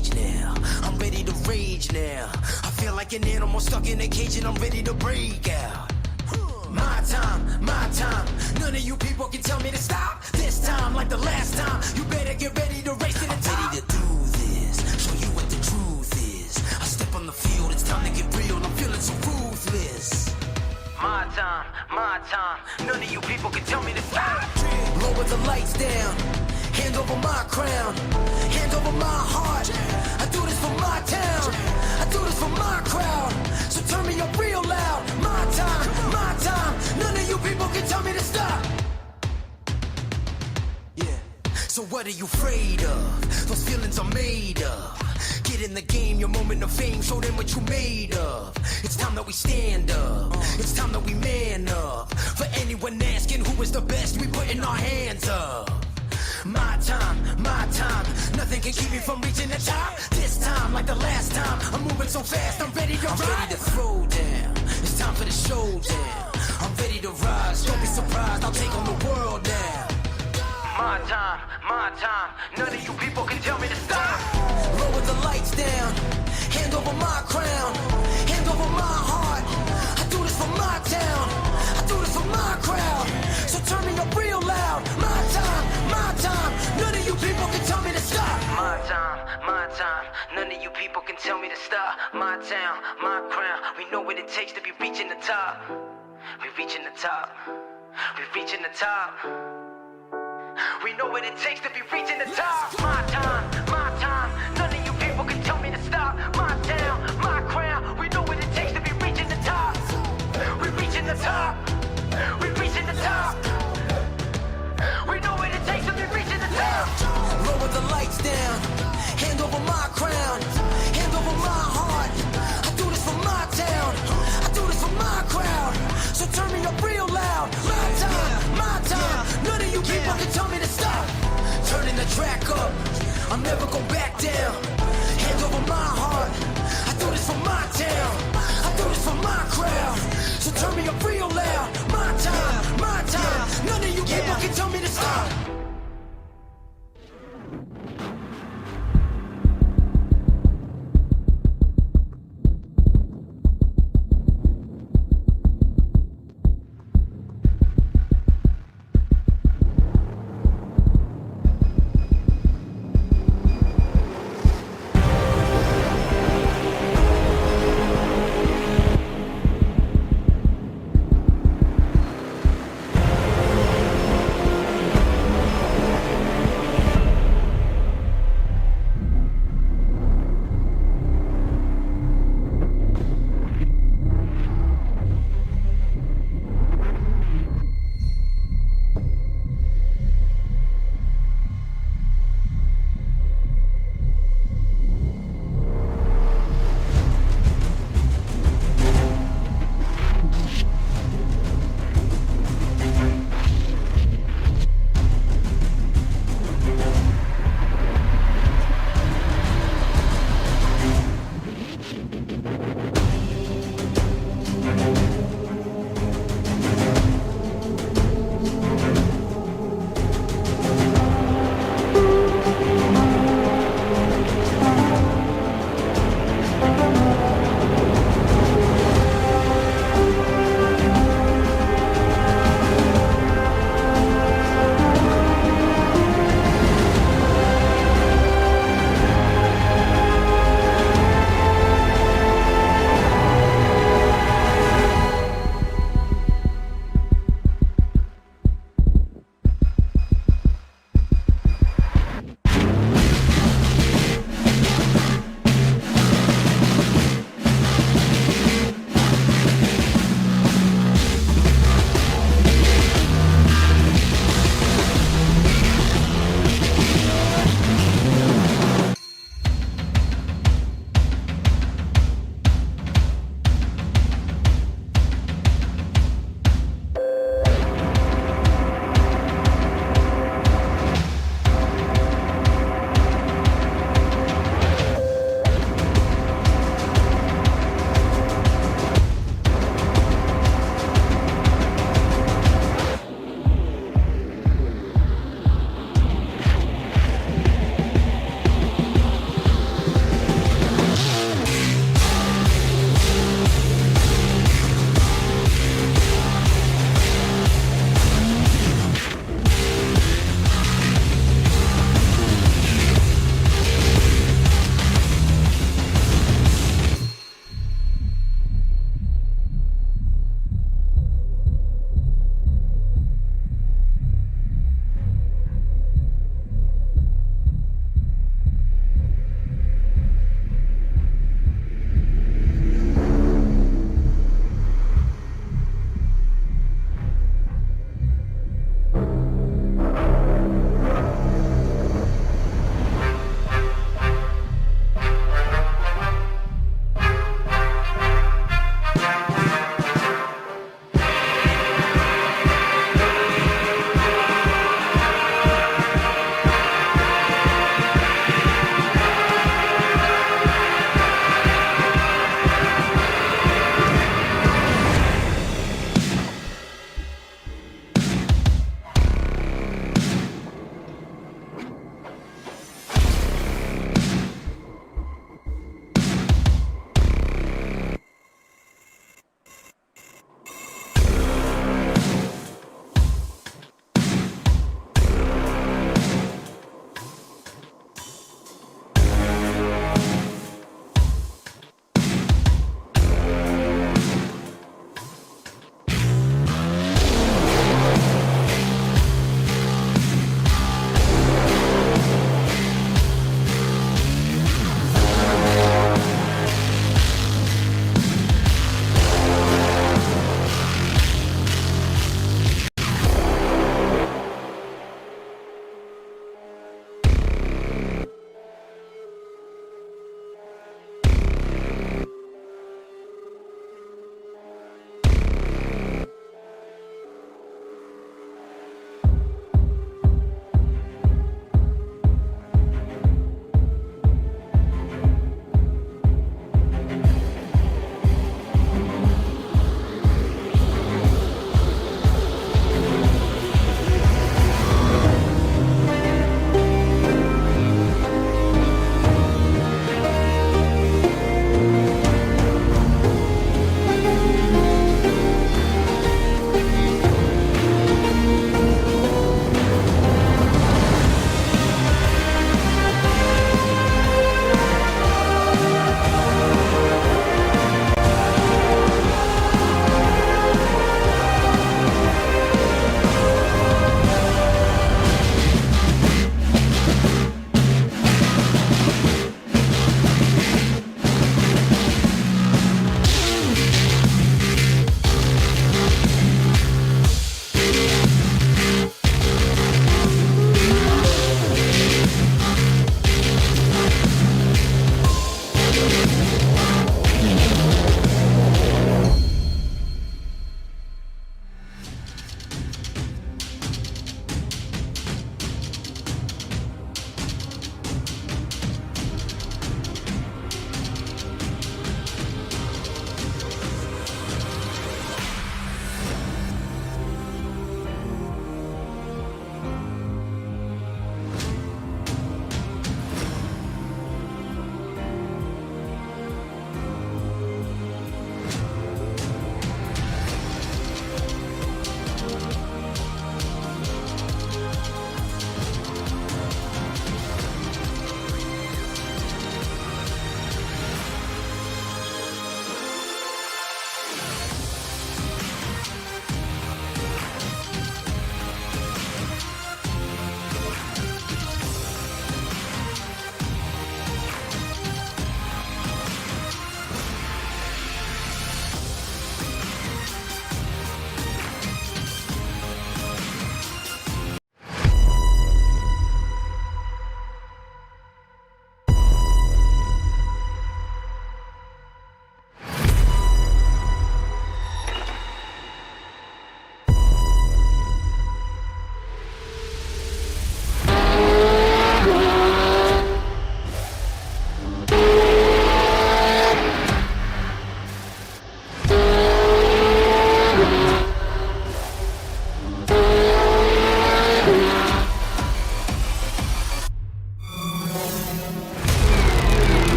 stage now. I'm ready to rage now. I feel like an animal stuck in a cage and I'm ready to break out. My time, none of you people can tell me to stop. This time, like the last time, you better get ready to race to the top. I'm ready to do this, show you what the truth is. I step on the field, it's time to get real, I'm feeling so ruthless. My time, none of you people can tell me to stop. Lower the lights down, hand over my crown, hand over my heart. I do this for my town, I do this for my crowd. So turn me up real loud. My time, none of you people can tell me to stop. Yeah. So what are you afraid of? Those feelings are made of. Get in the game, your moment of fame, show them what you made of. It's time that we stand up, it's time that we man up. For anyone asking who is the best, we putting our hands up. My time, nothing can keep me from reaching the top. This time, like the last time, I'm moving so fast, I'm ready to ride. I'm ready to throw down, it's time for the showdown. I'm ready to rise, don't be surprised, I'll take on the world now. My time, none of you people can tell me to stop. Lower the lights down, hand over my crown, hand over my heart. I do this for my town, I do this for my crowd. So turn me up real loud. My time, none of you people can tell me to stop. My time, none of you people can tell me to stop. My town, my crown, we know what it takes to be reaching the top. We reaching the top, we reaching the top. We know what it takes to be reaching the top. My time, none of you people can tell me to stop. My town, my crown, we know what it takes to be reaching the top. We reaching the top, we reaching the top. We know what it takes to be reaching the top. Lower the lights down, hand over my crown, hand over my heart. I do this for my town, I do this for my crowd. So turn me up real loud. My time, none of you people can tell me to stop. Turning the track up, I'll never go back down. Hand over my heart, I do this for my town, I do this for my crowd. So turn me up real loud. My time, none of you people can tell me to stop.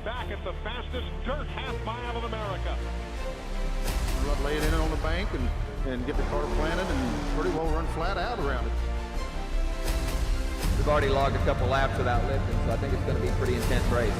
back at the fastest dirt half mile in America. I'll lay it in on the bank and get the car planted and pretty well run flat out around it. We've already logged a couple laps without lifting, so I think it's going to be a pretty intense race.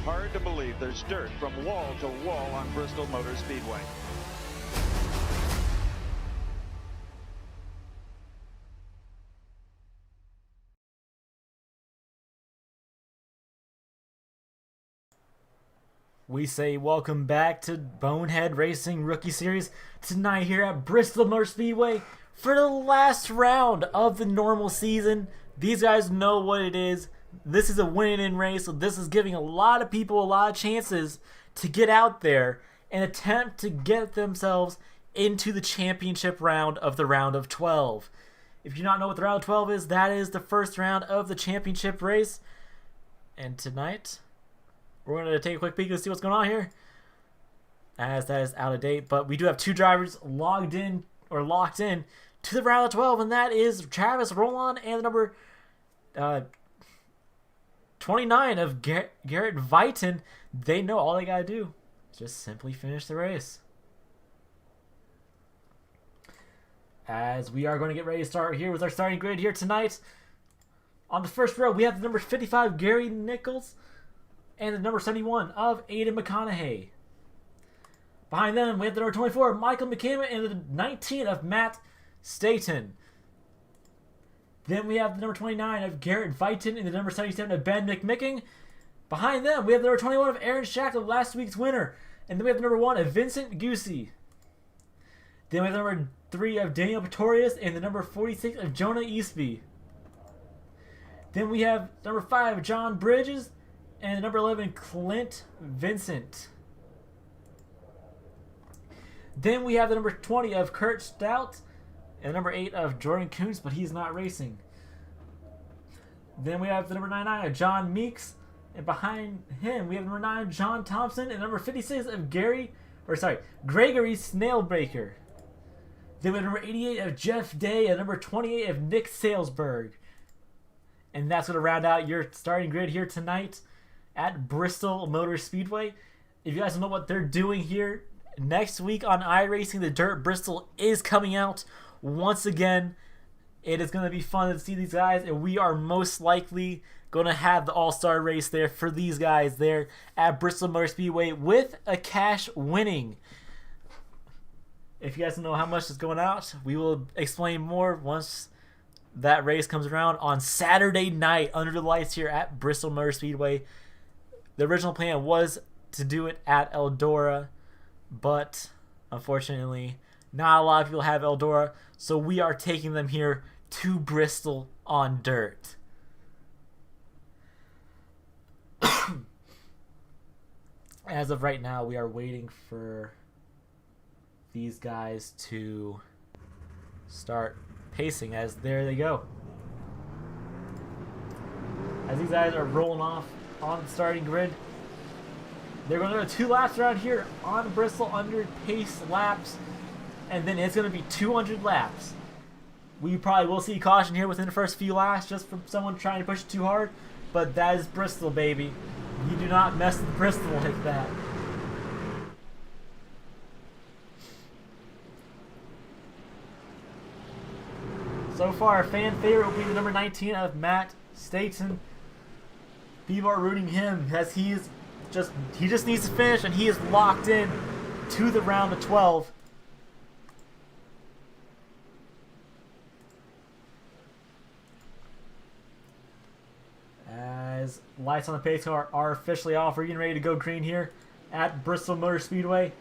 hard to believe there's dirt from wall to wall on Bristol Motor Speedway. We say welcome back to Bonehead Racing Rookie Series tonight here at Bristol Motor Speedway for the last round of the normal season. These guys know what it is. This is a win-in race, so this is giving a lot of people a lot of chances to get out there and attempt to get themselves into the championship round of the round of 12. If you do not know what the round of 12 is, that is the first round of the championship race. And tonight, we're going to take a quick peek and see what's going on here, as that is out of date. But we do have two drivers locked in to the round of 12, and that is Travis Roland and the number 29 of Garrett Viton. They know all they got to do is just simply finish the race. As we are going to get ready to start here with our starting grid here tonight. On the first row, we have the number 55, Gary Nichols, and the number 71 of Aiden McConaughey. Behind them, we have the number 24, Michael McCammon, and the 19 of Matt Staten. Then we have the number 29 of Garrett Viton and the number 77 of Ben McMicking. Behind them, we have the number 21 of Aaron Shackle, last week's winner. And then we have the number 1 of Vincent Goosey. Then we have the number 3 of Daniel Pretorius and the number 46 of Jonah Eastby. Then we have number 5, John Bridges, and number 11, Clint Vincent. Then we have the number 20 of Kurt Stout and the number 8 of Jordan Kuntz, but he's not racing. Then we have the number 99 of John Meeks, and behind him we have number 9 John Thompson and number 56 of Gregory Snailbreaker. Then we have number 88 of Jeff Day and number 28 of Nick Salesberg. And that's going to round out your starting grid here tonight at Bristol Motor Speedway. If you guys don't know what they're doing here, next week on iRacing, the Dirt Bristol is coming out once again. It is going to be fun to see these guys, and we are most likely going to have the all-star race there for these guys there at Bristol Motor Speedway with a cash winning. If you guys don't know how much is going out, we will explain more once that race comes around on Saturday night under the lights here at Bristol Motor Speedway. The original plan was to do it at Eldora, but unfortunately not a lot of people have Eldora, so we are taking them here to Bristol on dirt. As of right now, we are waiting for these guys to start pacing, as there they go. As these guys are rolling off on the starting grid, they're going to do 2 laps around here on Bristol under pace laps, and then it's going to be 200 laps. We probably will see caution here within the first few laps just from someone trying to push it too hard, but that is Bristol, baby. You do not mess with Bristol like that. So far, fan favorite will be the number 19 of Matt Staten. People are rooting him as he just needs to finish, and he is locked in to the round of 12. As lights on the pace car are officially off, we're getting ready to go green here at Bristol Motor Speedway.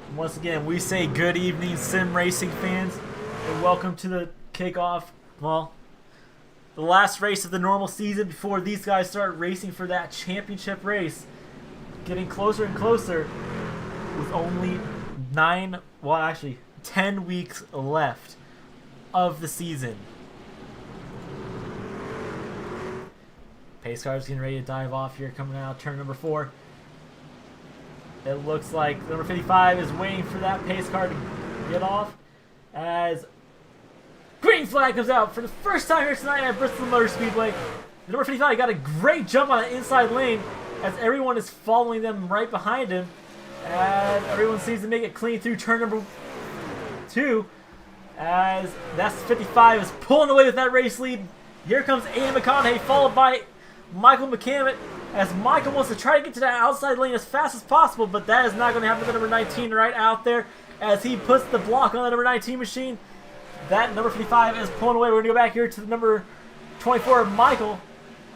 And once again, we say good evening, sim racing fans, and welcome to the kickoff. Well, the last race of the normal season before these guys start racing for that championship race. Getting closer and closer with only 10 weeks left of the season. Pace car's getting ready to dive off here, coming out turn number 4. It looks like number 55 is waiting for that pace car to get off, as green flag comes out for the first time here tonight at Bristol Motor Speedway. The number 55 got a great jump on the inside lane as everyone is following them right behind him. And everyone seems to make it clean through turn number 2, as that's 55 is pulling away with that race lead. Here comes Aiden McConaughey, followed by Michael McCammett, as Michael wants to try to get to that outside lane as fast as possible, but that is not going to happen to the number 19 right out there as he puts the block on the number 19 machine. That number 55 is pulling away. We're going to go back here to the number 24, Michael,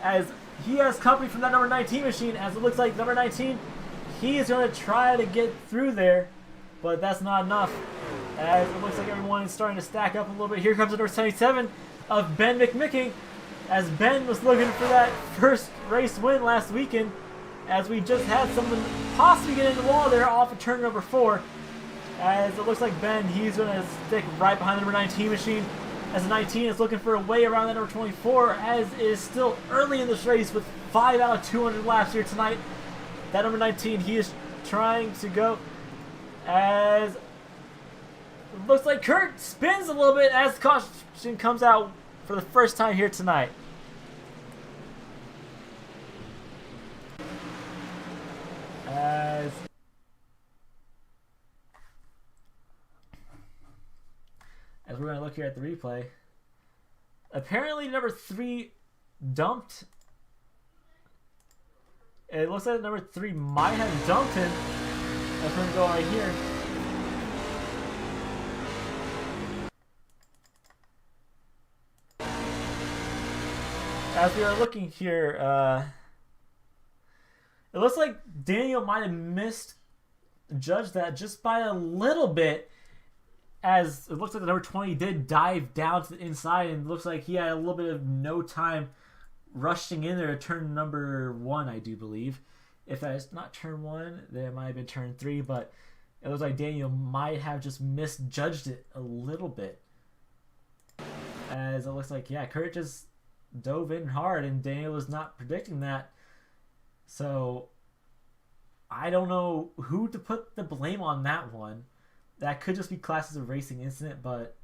as he has company from that number 19 machine, as it looks like number 19, he is going to try to get through there, but that's not enough, as it looks like everyone is starting to stack up a little bit. Here comes the number 77 of Ben McMicking, as Ben was looking for that first race win last weekend, as we just had someone possibly get in the wall there off of turn number 4. As it looks like Ben, he's going to stick right behind the number 19 machine, as the 19 is looking for a way around that number 24, as it is still early in this race with 5 out of 200 laps here tonight. That number 19, he is trying to go, as it looks like Kurt spins a little bit as caution comes out for the first time here tonight. As we're going to look here at the replay, apparently number 3 dumped. It looks like number 3 might have dumped him. As we're going to go right here. As we are looking here, it looks like Daniel might have misjudged that just by a little bit, as it looks like the number 20 did dive down to the inside, and it looks like he had a little bit of no time rushing in there to turn number 1, I do believe. If that is not turn 1, then it might have been turn 3, but it looks like Daniel might have just misjudged it a little bit. As it looks like, yeah, Kurt just dove in hard, and Daniel was not predicting that. So I don't know who to put the blame on that one. That could just be classed as a racing incident, but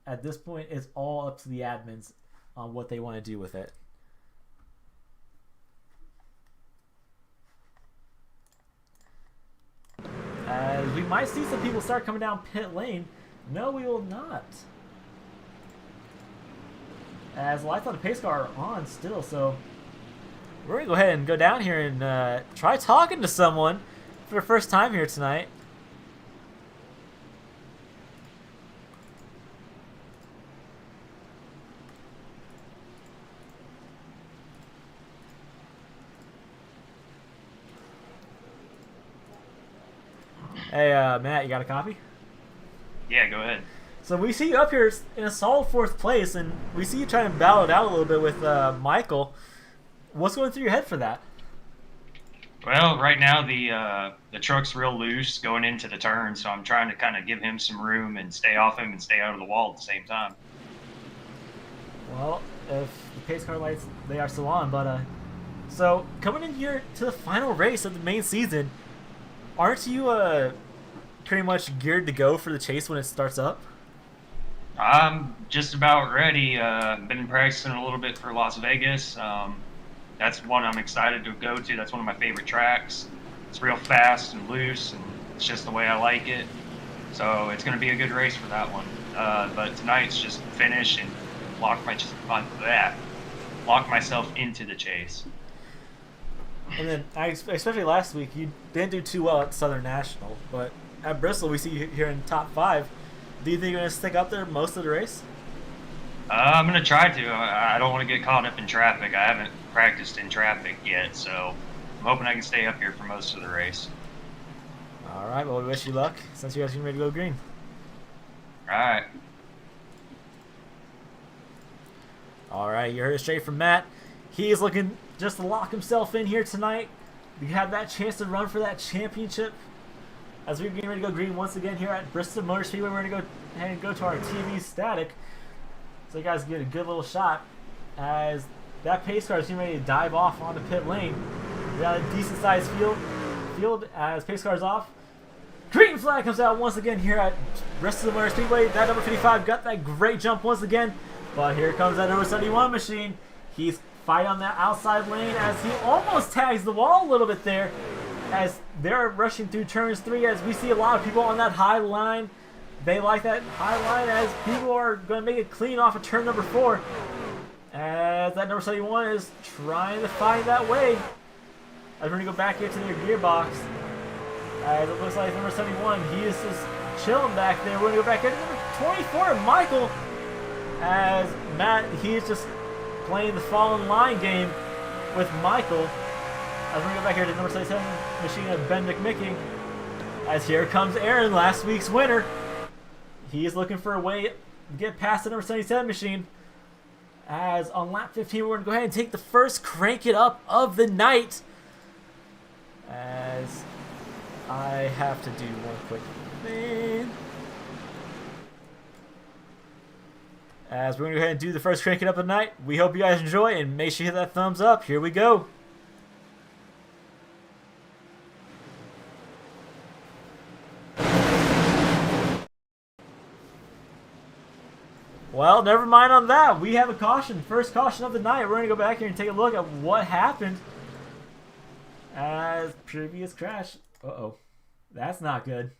at this point, it's all up to the admins on what they want to do with it. As we might see some people start coming down pit lane. No, we will not. As well, I thought the pace car are on still, so we're going to go ahead and go down here and try talking to someone for the first time here tonight. Hey, Matt, you got a copy? Yeah, go ahead. So we see you up here in a solid 4th place, and we see you trying to battle it out a little bit with Michael. What's going through your head for that? Well, right now the truck's real loose going into the turn, so I'm trying to kind of give him some room and stay off him and stay out of the wall at the same time. Well, if the pace car lights, they are still on, but so coming in here to the final race of the main season, aren't you pretty much geared to go for the chase when it starts up? I'm just about ready. Been practicing a little bit for Las Vegas. That's one I'm excited to go to. That's one of my favorite tracks. It's real fast and loose, and it's just the way I like it. So it's going to be a good race for that one. But tonight's just finish and lock myself into the chase. And then, especially last week, you didn't do too well at Southern National, but at Bristol, we see you here in top 5. Do you think you're going to stick up there most of the race? I'm going to try to. I don't want to get caught up in traffic. I haven't practiced in traffic yet, so I'm hoping I can stay up here for most of the race. All right, well, we wish you luck since you guys are ready to go green. All right. All right, you heard it straight from Matt. He is looking just to lock himself in here tonight. We have that chance to run for that championship. As we're getting ready to go green once again here at Bristol Motor Speedway, we're going to go ahead and go to our TV static, so you guys get a good little shot as that pace car is getting ready to dive off on the pit lane. We got a decent sized field as pace car's off. Green flag comes out once again here at Bristol Motor Speedway. That number 55 got that great jump once again, but here comes that number 71 machine. He's fighting on that outside lane as he almost tags the wall a little bit there, as they're rushing through turns 3, as we see a lot of people on that high line. They like that high line as people are going to make it clean off of turn number 4. As that number 71 is trying to find that way. As we're going to go back into their gearbox. As it looks like number 71, he is just chilling back there. We're going to go back into number 24, Michael. As Matt, he's just playing the fall in line game with Michael. As we're going to go back here to number 77, machine of Ben McMickey. As here comes Aaron, last week's winner. He is looking for a way to get past the number 77 machine. As on lap 15, we're going to go ahead and take the first crank it up of the night. As I have to do one quick thing. As we're going to go ahead and do the first crank it up of the night. We hope you guys enjoy, and make sure you hit that thumbs up. Here we go. Well, never mind on that. We have a caution. First caution of the night. We're going to go back here and take a look at what happened. As previous crash. Uh-oh. That's not good.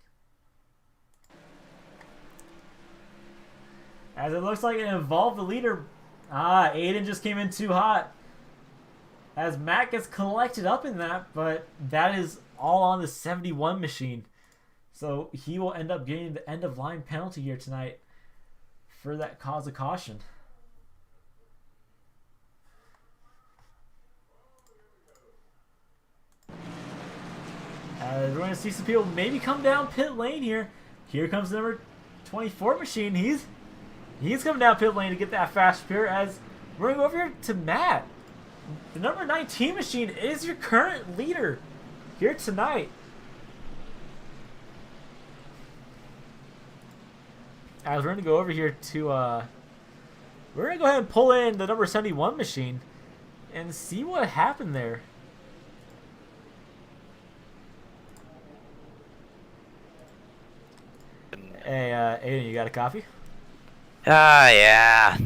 As it looks like it involved the leader. Aiden just came in too hot. As Matt gets collected up in that, but that is all on the 71 machine. So he will end up getting the end of line penalty here tonight for that cause of caution. We're going to see some people maybe come down pit lane here. Here comes the number 24 machine. He's coming down pit lane to get that fast repair. As we're going to go over here to Matt. The number 19 machine is your current leader here tonight. As we're going to go over here to, we're going to go ahead and pull in the number 71 machine and see what happened there. Hey, Aiden, you got a coffee? Yeah.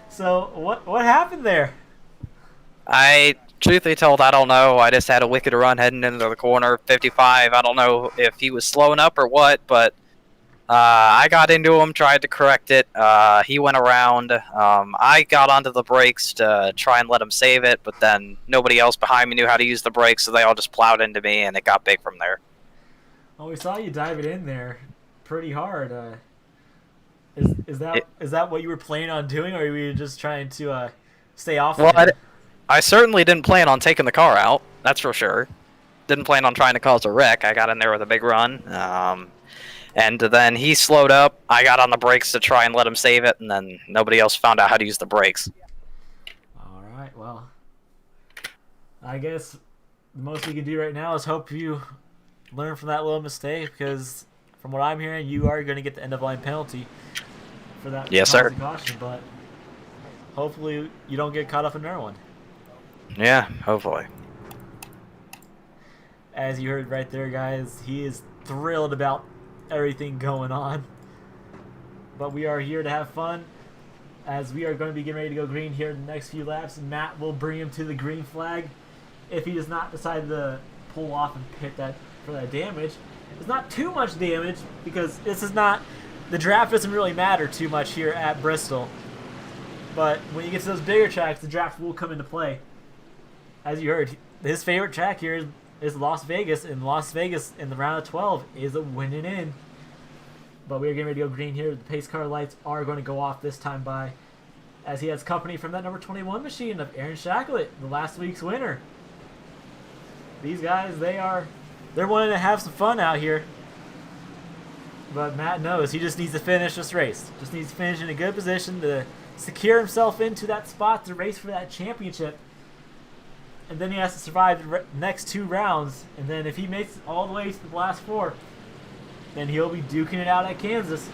So, what happened there? Truthfully told, I don't know. I just had a wicked run heading into the corner, 55. I don't know if he was slowing up or what, but I got into him, tried to correct it. He went around. I got onto the brakes to try and let him save it, but then nobody else behind me knew how to use the brakes, so they all just plowed into me, and it got big from there. Well, we saw you dive it in there pretty hard. Is that what you were planning on doing, or were you just trying to stay off? Well, I certainly didn't plan on taking the car out. That's for sure. Didn't plan on trying to cause a wreck. I got in there with a big run. And then he slowed up. I got on the brakes to try and let him save it, and then nobody else found out how to use the brakes. All right, well, I guess the most we can do right now is hope you learn from that little mistake, because from what I'm hearing, you are going to get the end-of-line penalty for that. Yes, sir. Caution, but hopefully you don't get caught up in another one. Yeah, hopefully. As you heard right there, guys, he is thrilled about everything going on. But we are here to have fun, as we are going to be getting ready to go green here in the next few laps. Matt will bring him to the green flag if he does not decide to pull off and pit that for that damage. It's not too much damage, because this is not, the draft doesn't really matter too much here at Bristol. But when you get to those bigger tracks, the draft will come into play. As you heard, his favorite track here is Las Vegas, and Las Vegas in the round of 12 is a winning in. But we are getting ready to go green here. The pace car lights are going to go off this time by, as he has company from that number 21 machine of Aaron Shacklet, the last week's winner. These guys, they're wanting to have some fun out here. But Matt knows he just needs to finish this race. Just needs to finish in a good position to secure himself into that spot to race for that championship. And then he has to survive the next 2 rounds. And then if he makes it all the way to the last 4, then he'll be duking it out at Kansas.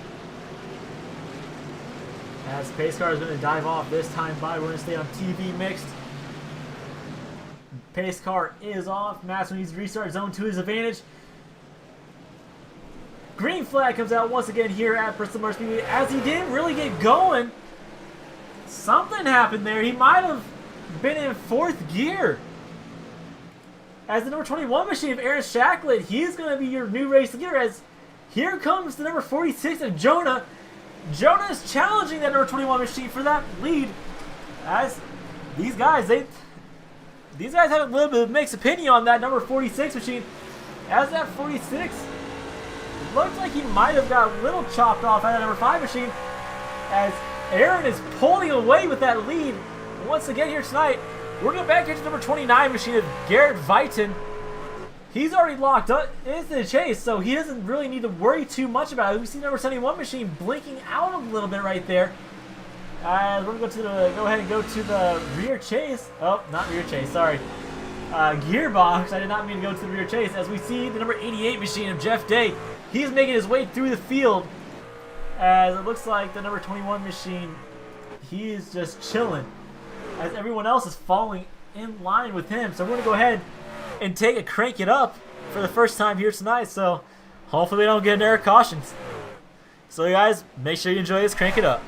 As pace car is going to dive off this time by, we're going to stay on TV mixed. Pace car is off. Matt's needs to restart zone to his advantage. Green flag comes out once again here at Bristol Motor Speedway, as he didn't really get going. Something happened there. He might have been in 4th gear. As the number 21 machine of Aaron Shacklet, he's going to be your new race leader, as here comes the number 46 of Jonah. Jonah is challenging that number 21 machine for that lead, As these guys have a little bit of mixed opinion on that number 46 machine. As that 46, it looks like he might have got a little chopped off out of that number 5 machine. As Aaron is pulling away with that lead once again here tonight. We're going back here to number 29 machine of Garrett Vighton. He's already locked up into the chase, so he doesn't really need to worry too much about it. We see number 71 machine blinking out a little bit right there. We're going to go ahead and go to the rear chase. Oh, not rear chase, sorry. Gearbox. I did not mean to go to the rear chase. As we see the number 88 machine of Jeff Day. He's making his way through the field. As it looks like the number 21 machine, he is just chilling. As everyone else is falling in line with him. So we're going to go ahead and take a crank it up for the first time here tonight. So hopefully we don't get an error cautions. So you guys, make sure you enjoy this crank it up.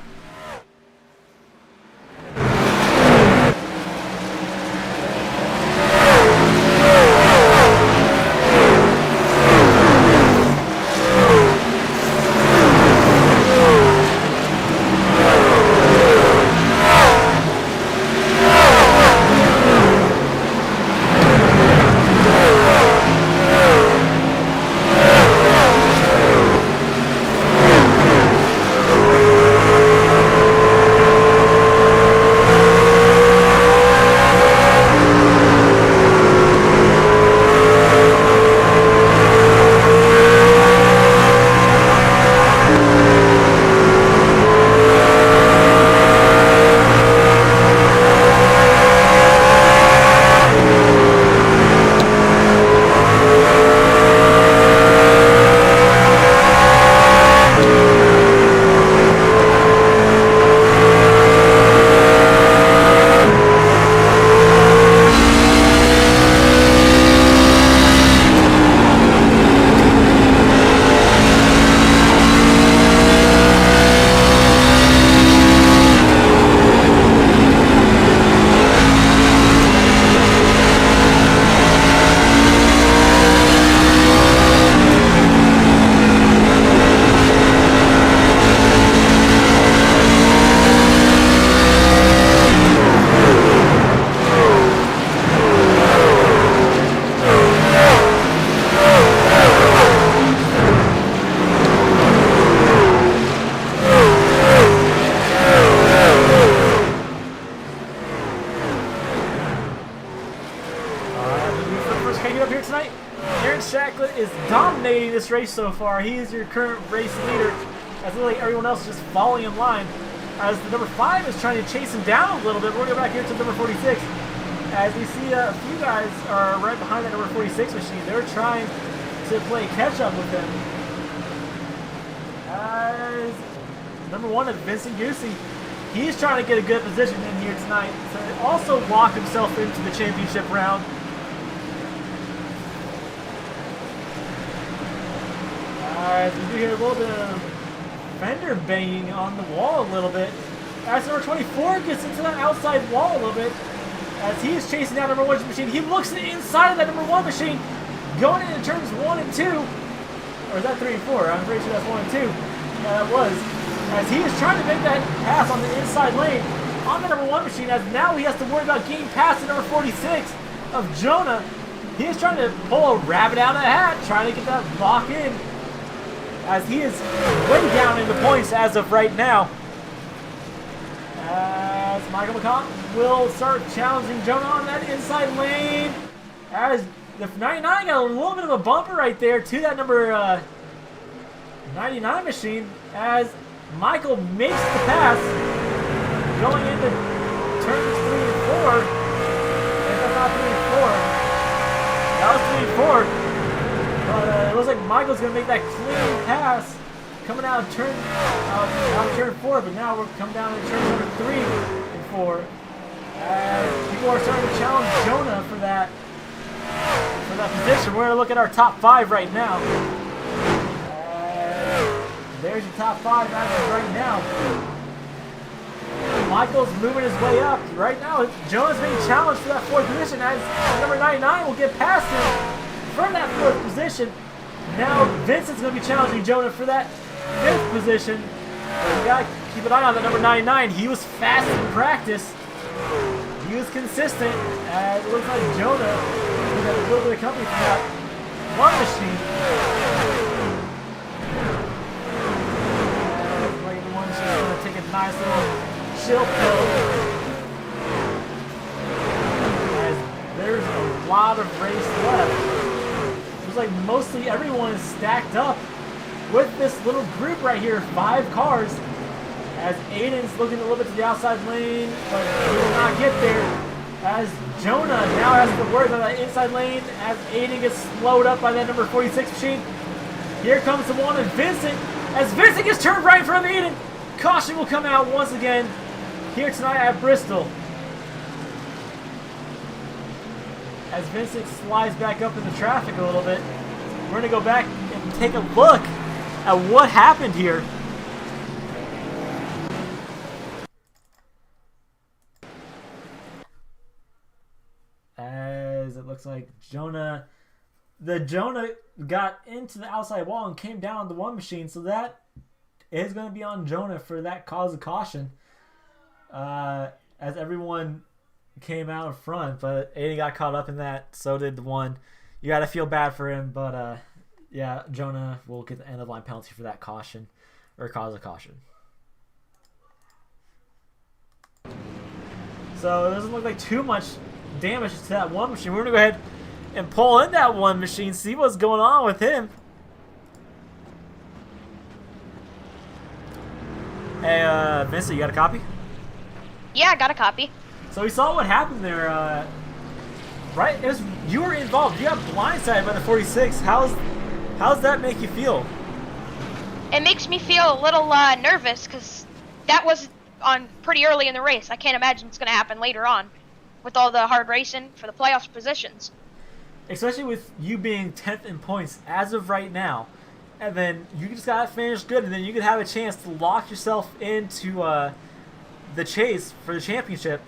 Race so far. He is your current race leader, as like everyone else is just falling in line. As the number 5 is trying to chase him down a little bit. We're going to go back here to number 46. As we see a few guys are right behind that number 46 machine. They're trying to play catch up with him. As number 1 is Vincent Goosey. He's trying to get a good position in here tonight to also lock himself into the championship round. As we do hear a little bit of fender banging on the wall a little bit. As number 24 gets into that outside wall a little bit. As he is chasing down number 1 machine. He looks to the inside of that number 1 machine. Going into turns 1 and 2. Or is that 3 and 4? I'm pretty sure that's 1 and 2. Yeah, that was. As he is trying to make that pass on the inside lane on the number 1 machine. As now he has to worry about getting past the number 46 of Jonah. He is trying to pull a rabbit out of the hat. Trying to get that lock in. As he is way down in the points as of right now. As Michael McCobb will start challenging Jonah on that inside lane. As the 99 got a little bit of a bumper right there to that number 99 machine. As Michael makes the pass going into turns 3 and 4. If that's not 3 and 4. That was 3 and 4. But it looks like Michael's going to make that clean pass coming out of turn 4, but now we're coming down to turn number 3 and 4. As people are starting to challenge Jonah for that position. We're going to look at our top 5 right now. There's your top 5 as of right now. Michael's moving his way up. Right now, Jonah's being challenged for that 4th position as number 99 will get past him from that 4th position. Now Vincent's going to be challenging Jonah for that 5th position. You got to keep an eye on that number 99. He was fast in practice. he was consistent, as it looks like Jonah got a little bit of company from that one machine. Like the one she's going to take a nice little chill pill. As there's a lot of race left. Looks like mostly everyone is stacked up with this little group right here, 5 cars. As Aiden's looking a little bit to the outside lane, but he will not get there. As Jonah now has to worry about that inside lane as Aiden gets slowed up by that number 46 machine. Here comes the one and Vincent. As Vincent gets turned right in front of Aiden. Caution will come out once again here tonight at Bristol. As Vincent slides back up in the traffic a little bit, we're going to go back and take a look at what happened here. As it looks like Jonah got into the outside wall and came down on the one machine, so that is going to be on Jonah for that cause of caution. As everyone came out in front, but Aiden got caught up in that, so did the one. You got to feel bad for him, but yeah, Jonah will get the end of line penalty for that caution, or cause of caution. So it doesn't look like too much damage to that one machine. We're going to go ahead and pull in that one machine, see what's going on with him. Hey, Vincent, you got a copy? Yeah, I got a copy. So we saw what happened there, right? You were involved. You got blindsided by the 46. How's that make you feel? It makes me feel a little nervous because that was on pretty early in the race. I can't imagine it's going to happen later on with all the hard racing for the playoffs positions. Especially with you being 10th in points as of right now. And then you just got to finish good, and then you could have a chance to lock yourself into the chase for the championship.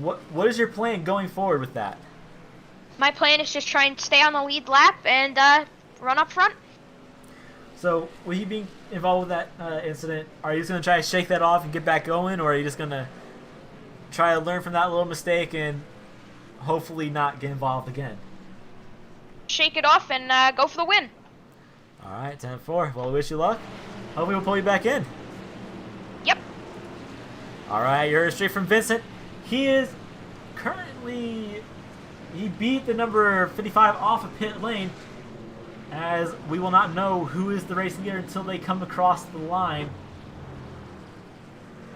What is your plan going forward with that? My plan is just try and stay on the lead lap and run up front. So, with you being involved with that incident, are you just going to try to shake that off and get back going, or are you just going to try to learn from that little mistake and hopefully not get involved again? Shake it off and go for the win. All right, 10-4. Well, we wish you luck. Hopefully we'll pull you back in. Yep. All right, you heard straight from Vincent. He is currently, he beat the number 55 off of pit lane, as we will not know who is the racing leader until they come across the line.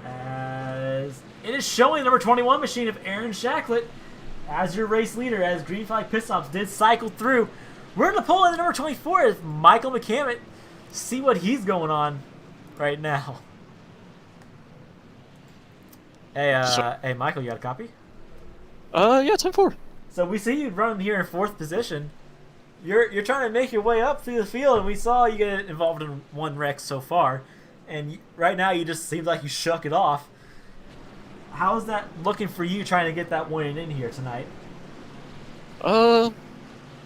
As it is showing number 21 machine of Aaron Shacklet as your race leader, as green flag pit stops did cycle through. We're going to pull in the number 24 as Michael McCammett, see what he's going on right now. Hey, hey, Michael, you got a copy? Yeah, 10-4. So we see you running here in 4th position. You're trying to make your way up through the field, and we saw you get involved in one wreck so far. And right now, you just seems like you shook it off. How's that looking for you trying to get that win in here tonight?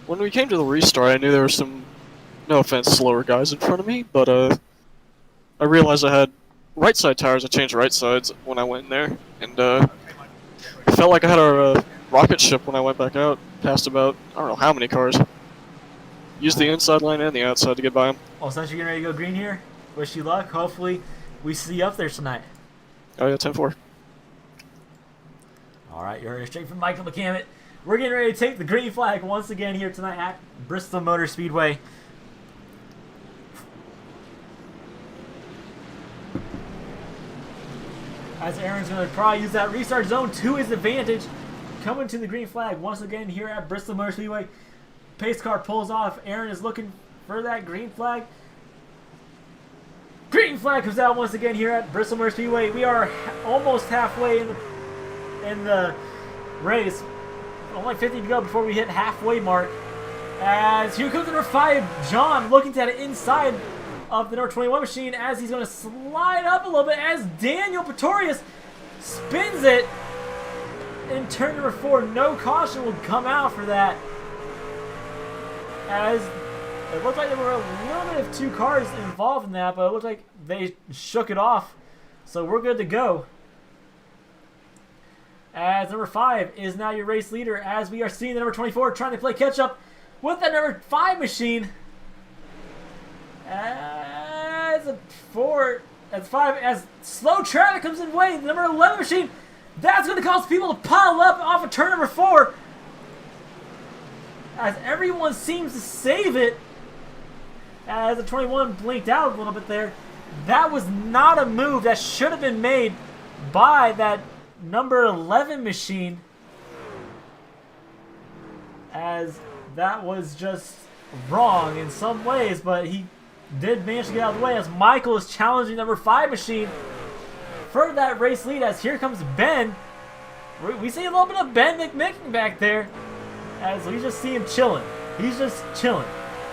When we came to the restart, I knew there were some, no offense, slower guys in front of me, but I realized I had right side tires. I changed right sides when I went in there, and I felt like I had a rocket ship when I went back out, past about, I don't know how many cars. Used the inside line and the outside to get by them. Well, since you're getting ready to go green here, wish you luck. Hopefully, we see you up there tonight. Oh yeah, 10-4. All right, you're straight from Michael McCammett. We're getting ready to take the green flag once again here tonight at Bristol Motor Speedway. As Aaron's going to probably use that restart zone to his advantage. Coming to the green flag once again here at Bristol Motor Speedway. Pace car pulls off. Aaron is looking for that green flag. Green flag comes out once again here at Bristol Motor Speedway. We are almost halfway in the race. Only 50 to go before we hit halfway mark. As here comes number 5, John, looking to the inside of the number 21 machine as he's going to slide up a little bit as Daniel Pretorius spins it in turn number 4. No caution will come out for that. As it looked like there were a little bit of 2 cars involved in that, but it looked like they shook it off. So we're good to go. as number 5 is now your race leader, as we are seeing the number 24 trying to play catch up with that number 5 machine. As a 4, as 5, as slow traffic comes in way, the number 11 machine, that's going to cause people to pile up off of turn number 4. As everyone seems to save it. As the 21 blinked out a little bit there. That was not a move that should have been made by that number 11 machine. As that was just wrong in some ways, but he did manage to get out of the way as Michael is challenging number 5 machine for that race lead. As here comes Ben. We see a little bit of Ben McMicken back there, as we just see him chilling. He's just chilling.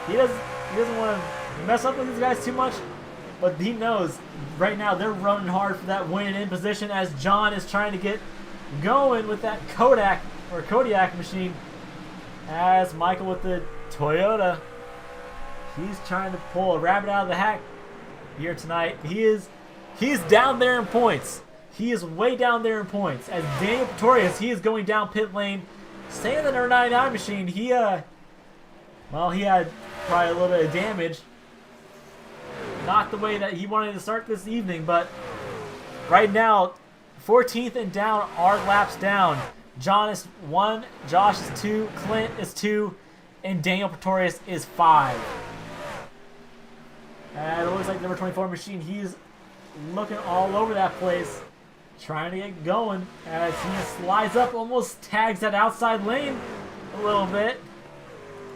He doesn't want to mess up with these guys too much, but he knows right now they're running hard for that win in position, as John is trying to get going with that Kodiak machine. As Michael with the Toyota, he's trying to pull a rabbit out of the hat here tonight. He's down there in points. He is way down there in points. As Daniel Pretorius, he is going down pit lane. Staying in the number 99 machine, he had probably a little bit of damage. Not the way that he wanted to start this evening, but right now, 14th and down are laps down. John is 1, Josh is 2, Clint is 2, and Daniel Pretorius is 5. And it looks like number 24 machine, he's looking all over that place, trying to get going as he slides up, almost tags that outside lane a little bit.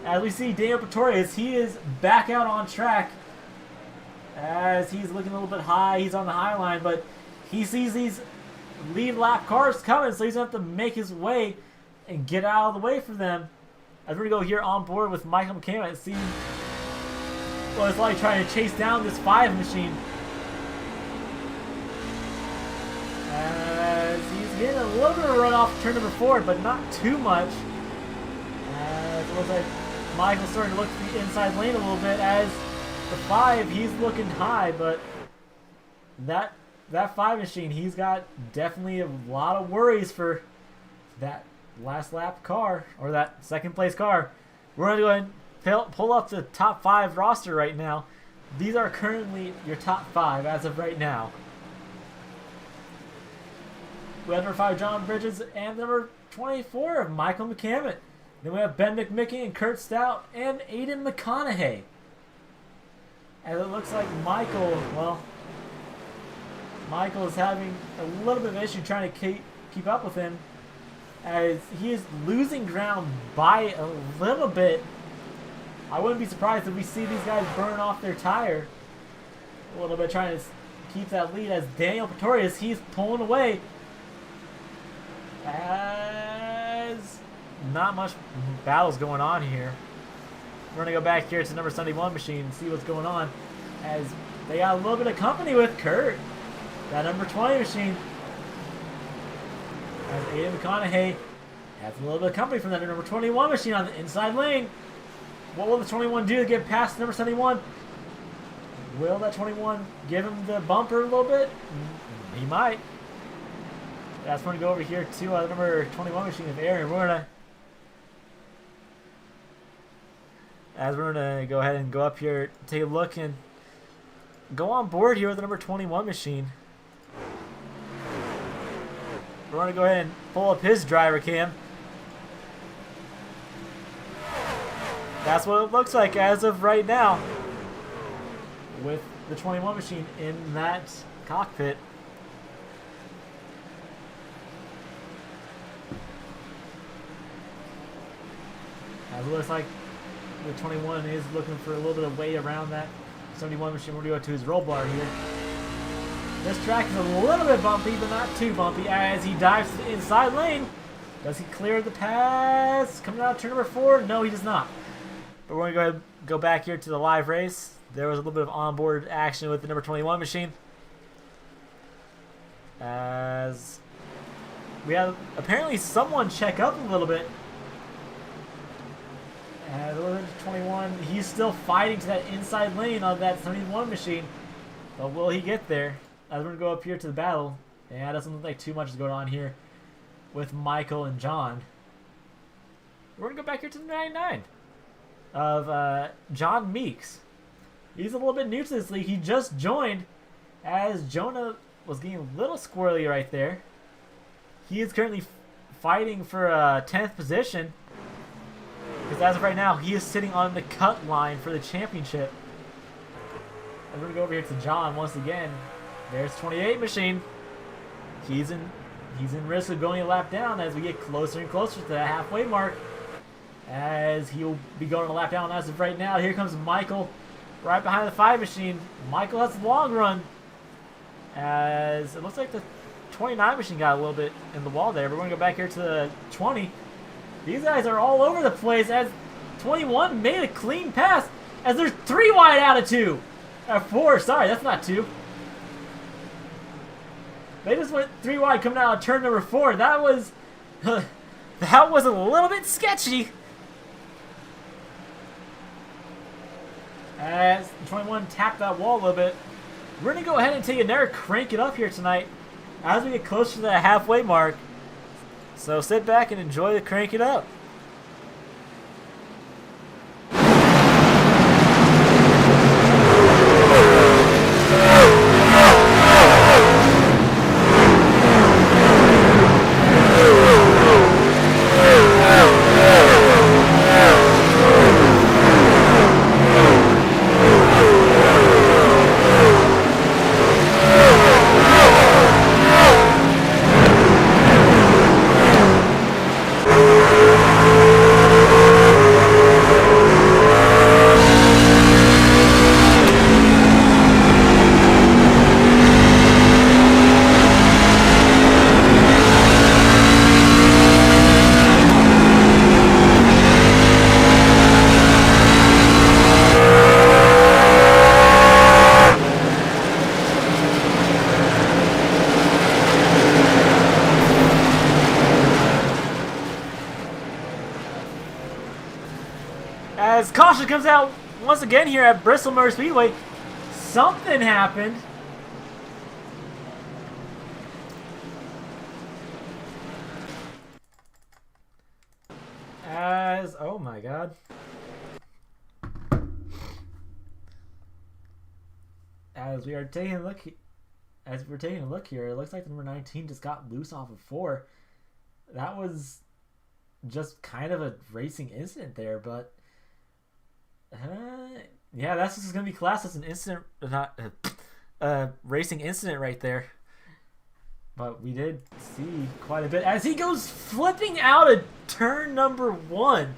As we see Daniel Pretorius, he is back out on track as he's looking a little bit high. He's on the high line, but he sees these lead lap cars coming, so he's going to have to make his way and get out of the way for them. As we're going to go here on board with Michael McCammon and see what it's like trying to chase down this 5 machine. As he's getting a little bit of a run off turn number 4, but not too much. As it looks like Michael's starting to look to the inside lane a little bit, as the 5, he's looking high, but that 5 machine, he's got definitely a lot of worries for that last lap car, or that second place car. We're going to go ahead and pull up the top 5 roster right now. These are currently your top 5 as of right now. We have number 5, John Bridges, and number 24, Michael McCammon. Then we have Ben McMicken and Kurt Stout and Aiden McConaughey. And it looks like Michael is having a little bit of an issue trying to keep up with him, as he is losing ground by a little bit. I wouldn't be surprised if we see these guys burn off their tire a little bit, trying to keep that lead, as Daniel Pretorius, he's pulling away. As not much battles going on here. We're going to go back here to number 71 machine and see what's going on, as they got a little bit of company with Kurt, that number 20 machine. As Aiden McConaughey has a little bit of company from that number 21 machine on the inside lane. What will the 21 do to get past number 71? Will that 21 give him the bumper a little bit? He might. That's going to go over here to the number 21 machine of Aaron. We're going to go ahead and go up here, take a look, and go on board here with the number 21 machine. We're going to go ahead and pull up his driver cam. That's what it looks like as of right now, with the 21 machine in that cockpit. As it looks like the 21 is looking for a little bit of way around that 71 machine. We're going to go to his roll bar here. This track is a little bit bumpy, but not too bumpy, as he dives to the inside lane. Does he clear the pass? Coming out of turn number 4? No, he does not. But we're going to go ahead and go back here to the live race. There was a little bit of onboard action with the number 21 machine, as we have apparently someone check up a little bit. And the 21, he's still fighting to that inside lane on that 71 machine. But will he get there? As we're going to go up here to the battle. Yeah, it doesn't look like too much is going on here. with Michael and John. We're going to go back here to the 99 of John Meeks. He's a little bit new to this league. He just joined as Jonah was getting a little squirrely right there. He is currently fighting for 10th position. Because as of right now, he is sitting on the cut line for the championship. And we're going to go over here to John once again. There's 28 machine. He's in risk of going a lap down as we get closer and closer to the halfway mark. As he'll be going a lap down as of right now. Here comes Michael right behind the 5 machine. Michael has the long run. As it looks like the 29 machine got a little bit in the wall there. We're going to go back here to the 20. These guys are all over the place as 21 made a clean pass as there's 3 wide out of 2. 4, sorry, that's not 2. They just went 3 wide coming out of turn number 4. That was that was a little bit sketchy. As 21 tapped that wall a little bit. We're going to go ahead and take another crank it up here tonight as we get closer to the halfway mark. So sit back and enjoy the crank it up. As caution comes out once again here at Bristol Motor Speedway, something happened. As, oh my God. As we're taking a look here, it looks like the number 19 just got loose off of 4. That was just kind of a racing incident there, but yeah, that's just gonna be classed as an incident, not racing incident right there. But we did see quite a bit as he goes flipping out of turn number 1.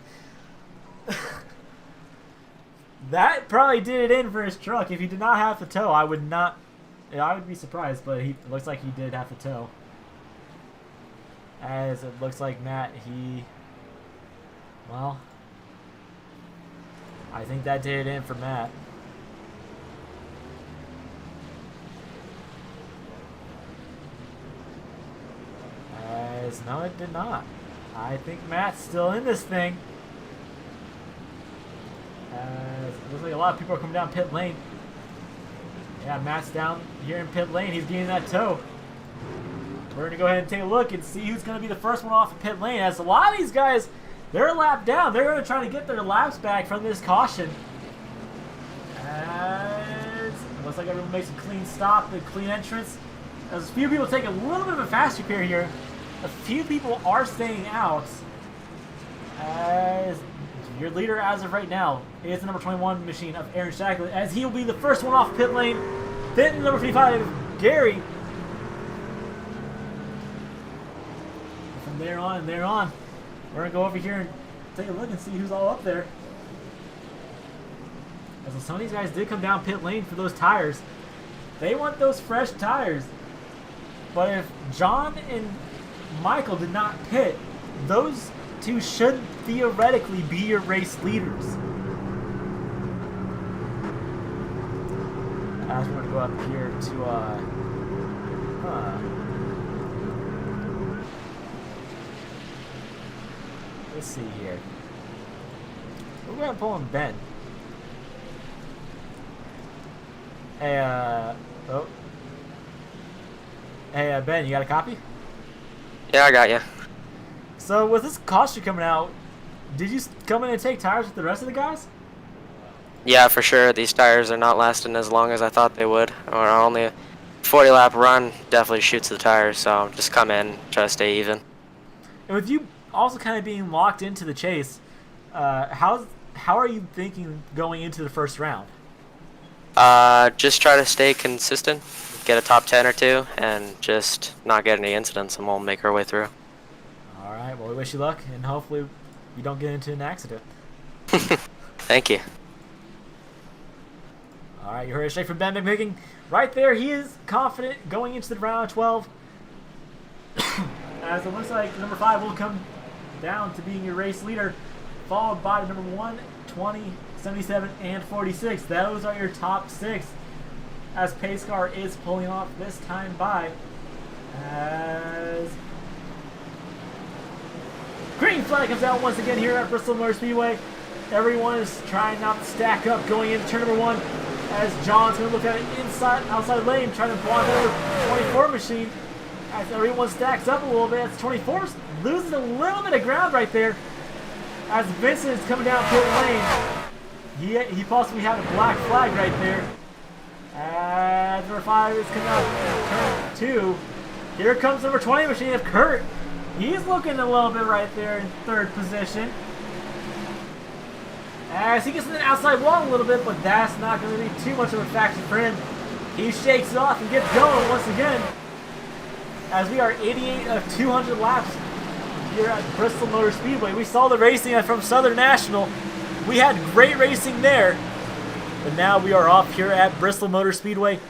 That probably did it in for his truck. If he did not have to tow, I would be surprised, but it looks like he did have to tow. As it looks like Matt, well, I think that did it in for Matt. As no, it did not. I think Matt's still in this thing. As it looks like a lot of people are coming down pit lane. Yeah, Matt's down here in pit lane. He's getting that tow. We're going to go ahead and take a look and see who's going to be the first one off of pit lane. As a lot of these guys, they're a lap down. They're going to try to get their laps back from this caution. As it looks like everyone makes a clean stop, a clean entrance. As a few people take a little bit of a fast repair here. A few people are staying out. As your leader as of right now is the number 21 machine of Aaron Shackley, as he'll be the first one off pit lane. Then number 55, Gary. From there on, we're going to go over here and take a look and see who's all up there. As some of these guys did come down pit lane for those tires. They want those fresh tires. But if John and Michael did not pit, those two should theoretically be your race leaders. As we're going to go up here to, let's see here. We're going to pull in Ben. Hey, oh. Hey, Ben, you got a copy? Yeah, I got you. So with this caution coming out, did you come in and take tires with the rest of the guys? Yeah, for sure. These tires are not lasting as long as I thought they would. Or only a 40-lap run definitely shoots the tires, so just come in, try to stay even. And with you also kind of being locked into the chase, how are you thinking going into the first round? Just try to stay consistent, get a top 10 or 2, and just not get any incidents, and we'll make our way through. All right. Well, we wish you luck, and hopefully you don't get into an accident. Thank you. All right, you heard it straight from Ben McMicken. Right there, he is confident going into the round of 12. As it looks like number 5 will come down to being your race leader, followed by number 1, 20, 77, and 46. Those are your top 6. As pace car is pulling off this time by. As green flag comes out once again here at Bristol Motor Speedway. Everyone is trying not to stack up going into turn number 1. As John's going to look at it inside, outside lane, trying to block over 24 machine. As everyone stacks up a little bit, as 24 loses a little bit of ground right there. As Vincent is coming down pit lane, he possibly had a black flag right there. As number 5 is coming out turn 2. Here comes number 20 machine of Kurt. He's looking a little bit right there in 3rd position. As he gets in the outside wall a little bit, but that's not going to be too much of a factor for him. He shakes it off and gets going once again. As we are 88 of 200 laps here at Bristol Motor Speedway. We saw the racing from Southern National. We had great racing there. But now we are off here at Bristol Motor Speedway for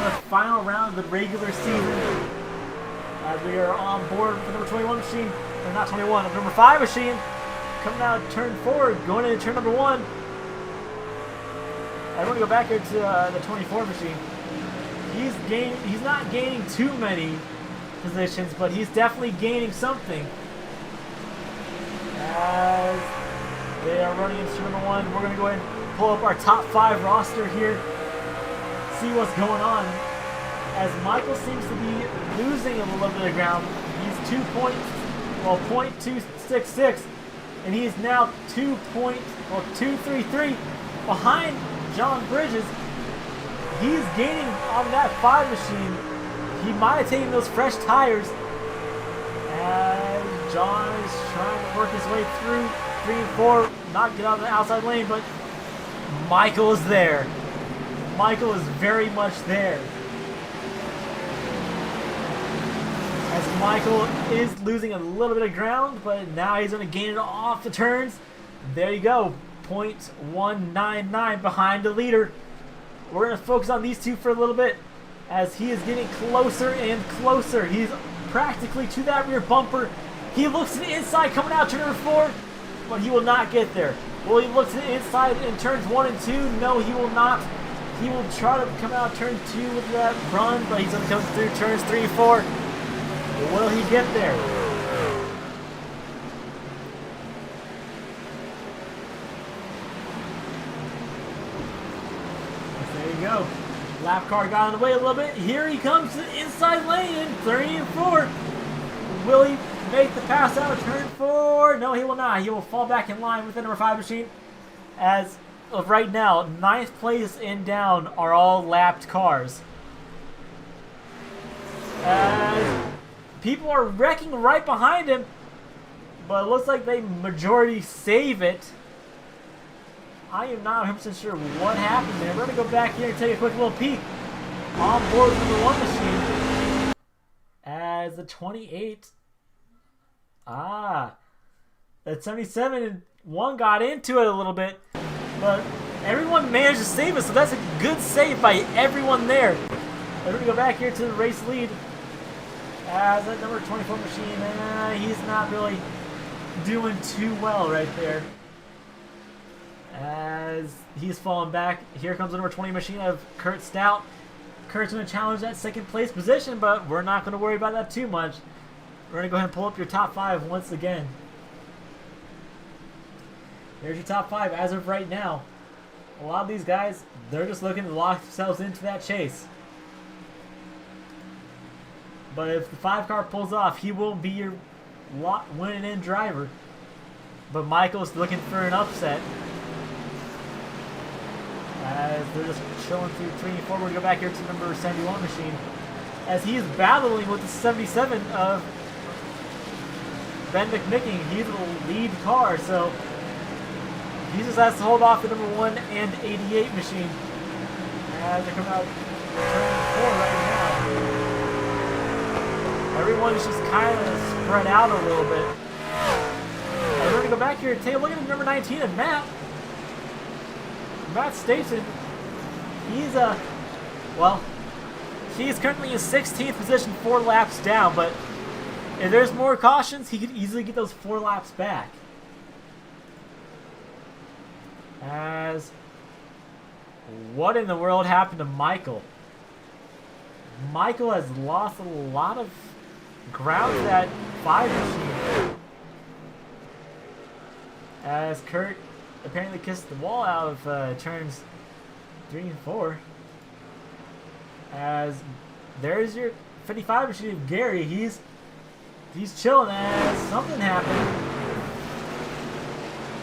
the final round of the regular season. As we are on board for number 21 machine, or not 21, number 5 machine. Coming out turn 4, going into turn number 1. I want to go back here to the 24 machine. He's not gaining too many positions, but he's definitely gaining something. As they are running into turn number 1, we're going to go ahead and pull up our top 5 roster here, see what's going on. As Michael seems to be losing a little bit of ground. He's 0.266. And he is now 2.233 behind John Bridges. He's gaining on that 5 machine. He might have taken those fresh tires. And John is trying to work his way through 3 and 4, not get out of the outside lane, but Michael is there. Michael is very much there. As Michael is losing a little bit of ground, but now he's going to gain it off the turns. There you go, 0.199 behind the leader. We're going to focus on these two for a little bit as he is getting closer and closer. He's practically to that rear bumper. He looks to the inside coming out turn number 4, but he will not get there. Will he look to the inside in turns 1 and 2? No, he will not. He will try to come out turn 2 with that run, but he's going to come through turns 3 and 4. Will he get there? There you go. Lap car got in the way a little bit. Here he comes to the inside lane in 3 and 4. Will he make the pass out of turn 4? No, he will not. He will fall back in line with the number 5 machine. As of right now, 9th place and down are all lapped cars. As people are wrecking right behind him, but it looks like they majority save it. I am not 100% sure what happened there. We're going to go back here and take a quick little peek on board with number 1 machine. As the 28, that 77 and 1 got into it a little bit, but everyone managed to save it, so that's a good save by everyone there. We're going to go back here to the race lead. As that number 24 machine, he's not really doing too well right there. As he's falling back, here comes the number 20 machine of Kurt Stout. Kurt's going to challenge that 2nd place position, but we're not going to worry about that too much. We're going to go ahead and pull up your top 5 once again. There's your top 5 as of right now. A lot of these guys, they're just looking to lock themselves into that chase. But if the 5 car pulls off, he will be your winning in driver. But Michael's looking for an upset. As they're just chilling through 3 and 4. We're going to go back here to number 71 machine. As he's battling with the 77 of Ben McMicking. He's the lead car, so he just has to hold off the number 1 and 88 machine. As they come out turn 4 right now. Everyone's just kind of spread out a little bit. And we're going to go back here and take a look at the number 19 of Matt. Matt Station. He's he's currently in 16th position, 4 laps down, but if there's more cautions, he could easily get those 4 laps back. As what in the world happened to Michael? Michael has lost a lot of ground to that 5 machine. As Kurt apparently kissed the wall out of turns 3 and 4. As there's your 55 machine of Gary. He's chilling as something happened.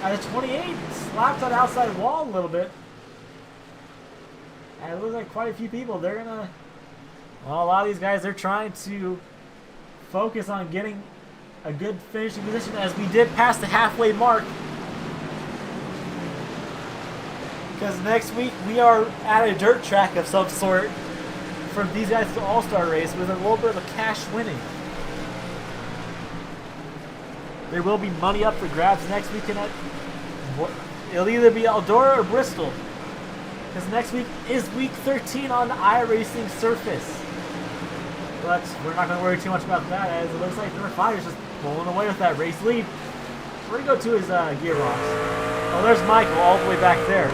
At a 28, slapped on the outside wall a little bit. And it looks like quite a few people. They're gonna. Well, a lot of these guys, they're trying to focus on getting a good finishing position as we did pass the halfway mark. Because next week we are at a dirt track of some sort for these guys to All-Star race with a little bit of a cash winning. There will be money up for grabs next weekend at, it'll either be Eldora or Bristol. Because next week is week 13 on the iRacing surface. But we're not going to worry too much about that as it looks like number 5 is just pulling away with that race lead. We're going to go to his gearbox. Oh, there's Michael all the way back there.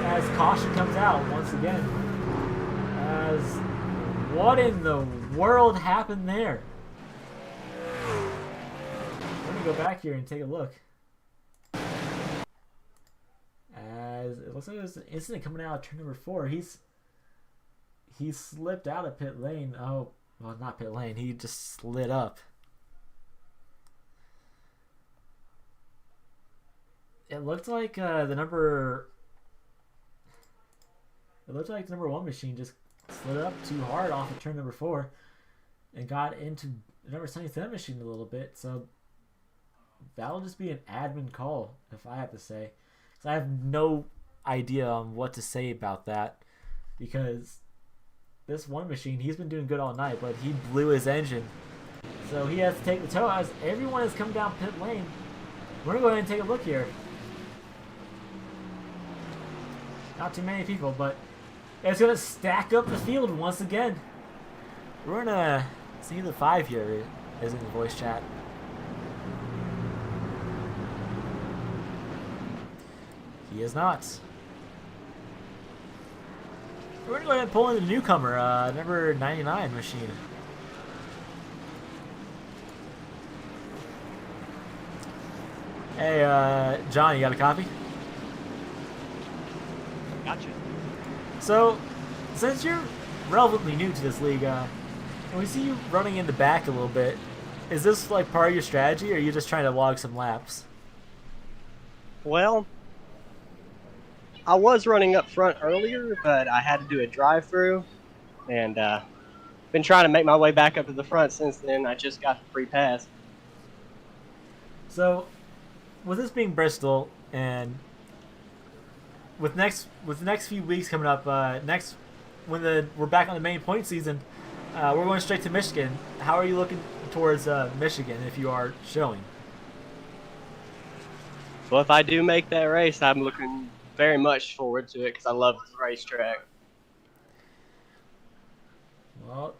As caution comes out once again. As what in the world happened there? We're going to go back here and take a look. As it looks like there's an incident coming out of turn number 4. He slipped out of pit lane. Oh, well, not pit lane. He just slid up. It looked like the number 1 machine just slid up too hard off of turn number 4 and got into the number 77 machine a little bit. So that'll just be an admin call, if I have to say. Because I have no idea on what to say about that. Because this 1 machine, he's been doing good all night, but he blew his engine. So he has to take the tow as everyone has come down pit lane. We're going to go ahead and take a look here. Not too many people, but it's going to stack up the field once again. We're going to see the 5 here is in the voice chat. He is not. We're going to go ahead and pull in the newcomer, number 99 machine. Hey, John, you got a copy? Gotcha. So, since you're relatively new to this league, and we see you running in the back a little bit, is this like part of your strategy, or are you just trying to log some laps? Well, I was running up front earlier, but I had to do a drive-through, and been trying to make my way back up to the front since then. I just got the free pass. So, with this being Bristol, and with the next few weeks coming up, when we're back on the main point season, we're going straight to Michigan. How are you looking towards Michigan if you are showing? Well, if I do make that race, I'm looking very much forward to it because I love the racetrack. Well,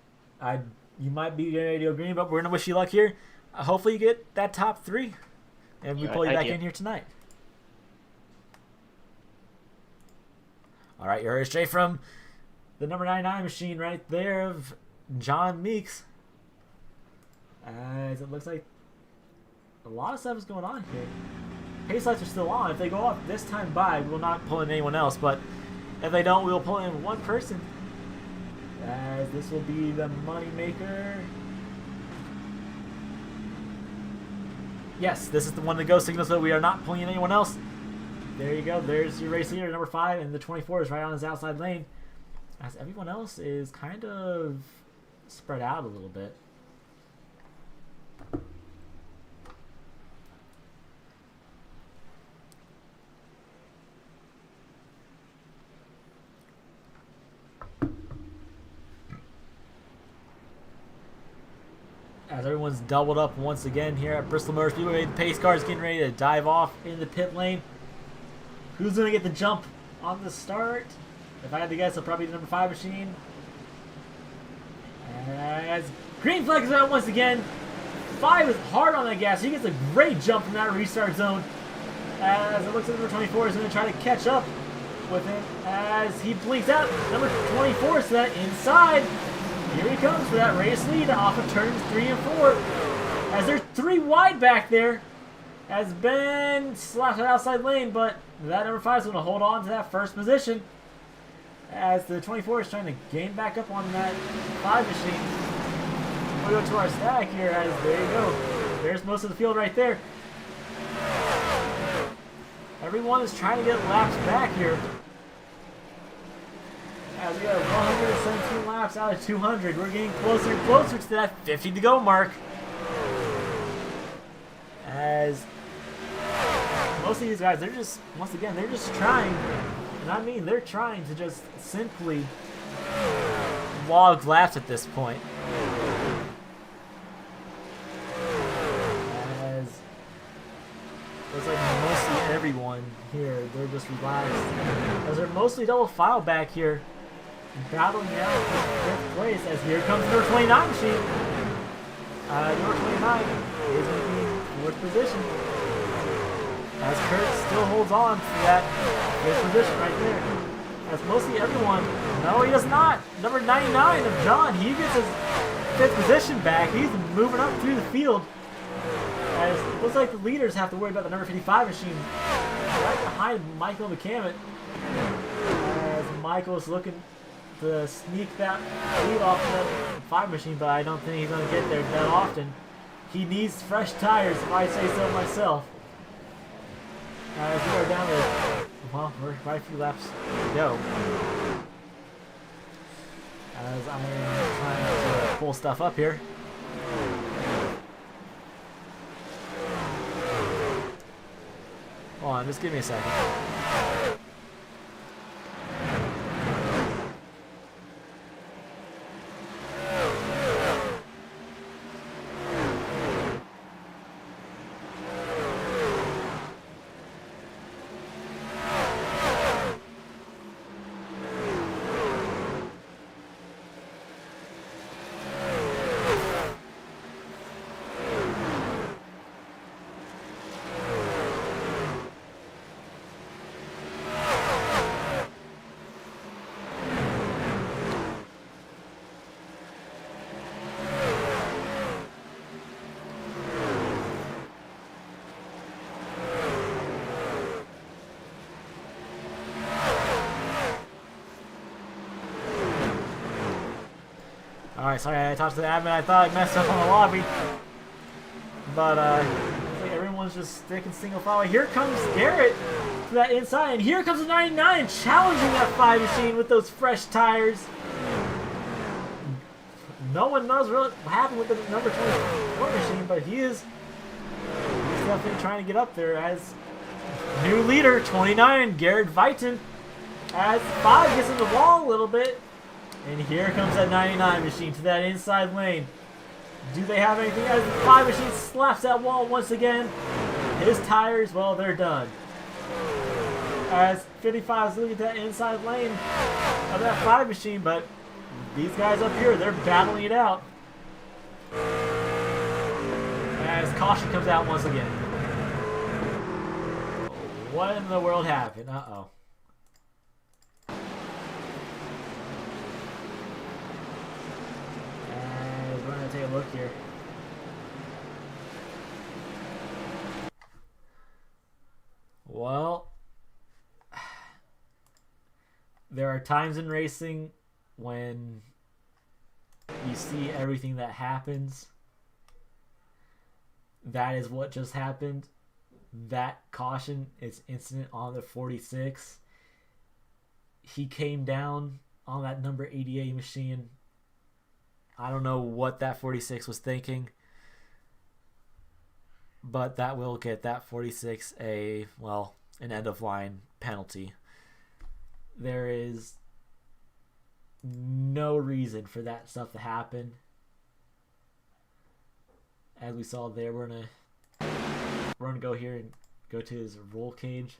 you might be Radio Green, but we're gonna wish you luck here. Hopefully, you get that top 3, and we pull you back in here tonight. All right, you heard straight from the number 99 machine right there of John Meeks. As it looks like a lot of stuff is going on here. Pace lights are still on. If they go off this time by, we will not pull in anyone else. But if they don't, we will pull in one person. as this will be the money maker. Yes, this is the one to go signal, so we are not pulling in anyone else. There you go. There's your race leader, number 5, and the 24 is right on his outside lane. As everyone else is kind of spread out a little bit. As everyone's doubled up once again here at Bristol Motor Speedway, the pace car is getting ready to dive off in the pit lane. Who's going to get the jump on the start? If I had to guess, it'll probably be the number 5 machine. As green flag is out once again. 5 is hard on that gas. He gets a great jump from that restart zone. As it looks like number 24 is going to try to catch up with him. As he blinks out, number 24 is that inside. Here he comes for that race lead off of turns 3 and 4. As there's 3 wide back there. As Ben slapped that outside lane, but that number 5 is going to hold on to that first position. As the 24 is trying to gain back up on that 5 machine. We'll go to our stack here, as there you go. There's most of the field right there. Everyone is trying to get laps back here. As we got 117 laps out of 200. We're getting closer and closer to that 50 to go mark. As most of these guys, they're just, once again, they're just trying, and I mean they're trying to just simply log laps at this point. As looks like mostly everyone here, they're just relaxed. As they're mostly double file back here, battling out for 5th place. As here comes number 29 machine. Number 29 is going to be in 4th position. As Kurt still holds on to that 5th position right there. As mostly everyone, no he does not. Number 99 of John, he gets his 5th position back. He's moving up through the field. As it looks like the leaders have to worry about the number 55 machine right behind Michael McCammett. As Michael's looking to sneak that lead off the 5 machine, but I don't think he's going to get there that often. He needs fresh tires, if I say so myself. As we are down to, well, we're quite a few laps to go. As I am trying to pull stuff up here. Hold on, just give me a second. Alright, sorry I talked to the admin. I thought I messed up on the lobby. But, looks like everyone's just sticking single file. Here comes Garrett to that inside. And here comes the 99 challenging that 5 machine with those fresh tires. No one knows really what happened with the number 24 machine, but he's definitely trying to get up there as new leader, 29, Garrett Vighton. As 5 gets in the wall a little bit. And here comes that 99 machine to that inside lane. Do they have anything? As the 5 machine slaps that wall once again. His tires, well, they're done. As 55 is looking at that inside lane of that 5 machine, but these guys up here, they're battling it out. As caution comes out once again. What in the world happened? Uh-oh. We're going to take a look here. Well, there are times in racing when you see everything that happens. That is what just happened. That caution is instant on the 46. He came down on that number 88 machine. I don't know what that 46 was thinking, but that will get that 46 an end of line penalty. There is no reason for that stuff to happen. As we saw there, we're gonna go here and go to his roll cage.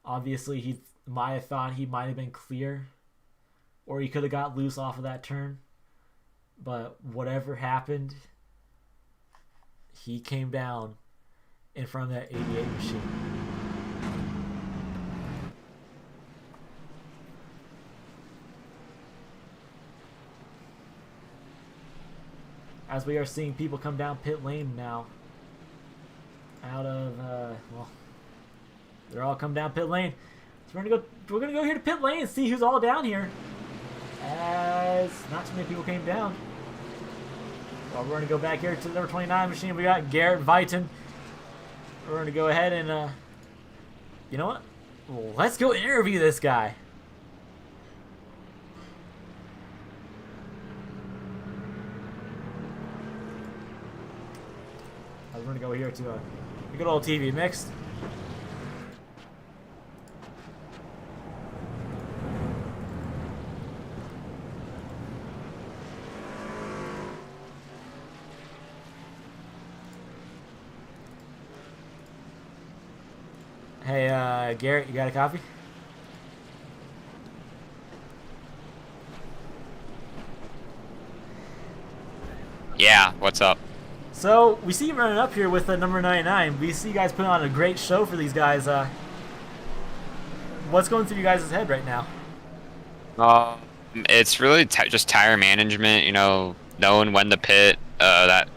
Obviously, he might have thought he might have been clear, or he could have got loose off of that turn. But whatever happened, he came down in front of that 88 machine. As we are seeing people come down pit lane now. Out of they're all come down pit lane. So we're gonna go here to pit lane and see who's all down here. As not too many people came down. Well, we're gonna go back here to the number 29 machine. We got Garrett Viton. We're gonna go ahead and you know what? Let's go interview this guy. We're gonna go here to a good old TV mix. Hey, Garrett, you got a coffee? Yeah, what's up? So, we see you running up here with number 99. We see you guys putting on a great show for these guys. What's going through you guys' head right now? It's really just tire management, you know, knowing when to pit. That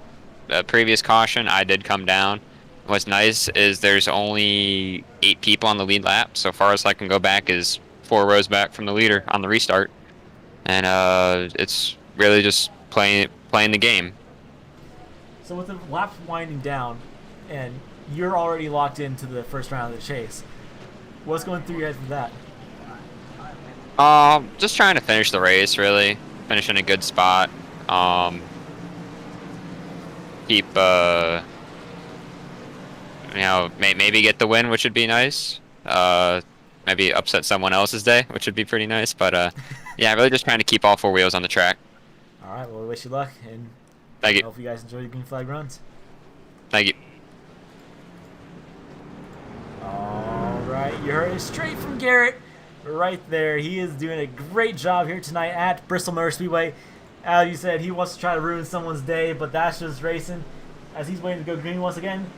previous caution, I did come down. What's nice is there's only 8 people on the lead lap. So far as I can go back is 4 rows back from the leader on the restart. And it's really just playing the game. So with the laps winding down, and you're already locked into the first round of the chase, what's going through your head for that? Just trying to finish the race, really. Finish in a good spot. Keep, you know, maybe get the win, which would be nice. Maybe upset someone else's day, which would be pretty nice. But, yeah, really just trying to keep all 4 wheels on the track. All right, well, we wish you luck, and thank you. I hope you guys enjoy the green flag runs. Thank you. All right, you heard it straight from Garrett right there. He is doing a great job here tonight at Bristol Motor Speedway. As you said, he wants to try to ruin someone's day, but that's just racing. As he's waiting to go green once again.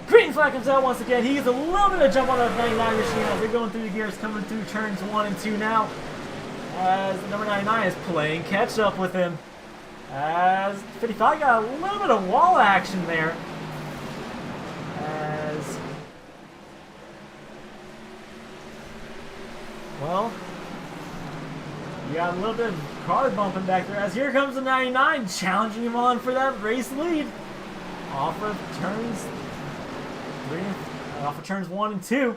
Green flag comes out once again. He gets a little bit of jump on that 99 machine as they're going through the gears, coming through turns 1 and 2 now. As number 99 is playing catch up with him. As 55 got a little bit of wall action there. As well, you got a little bit of car bumping back there. As here comes the 99, challenging him on for that race lead. Off of turns 1 and 2.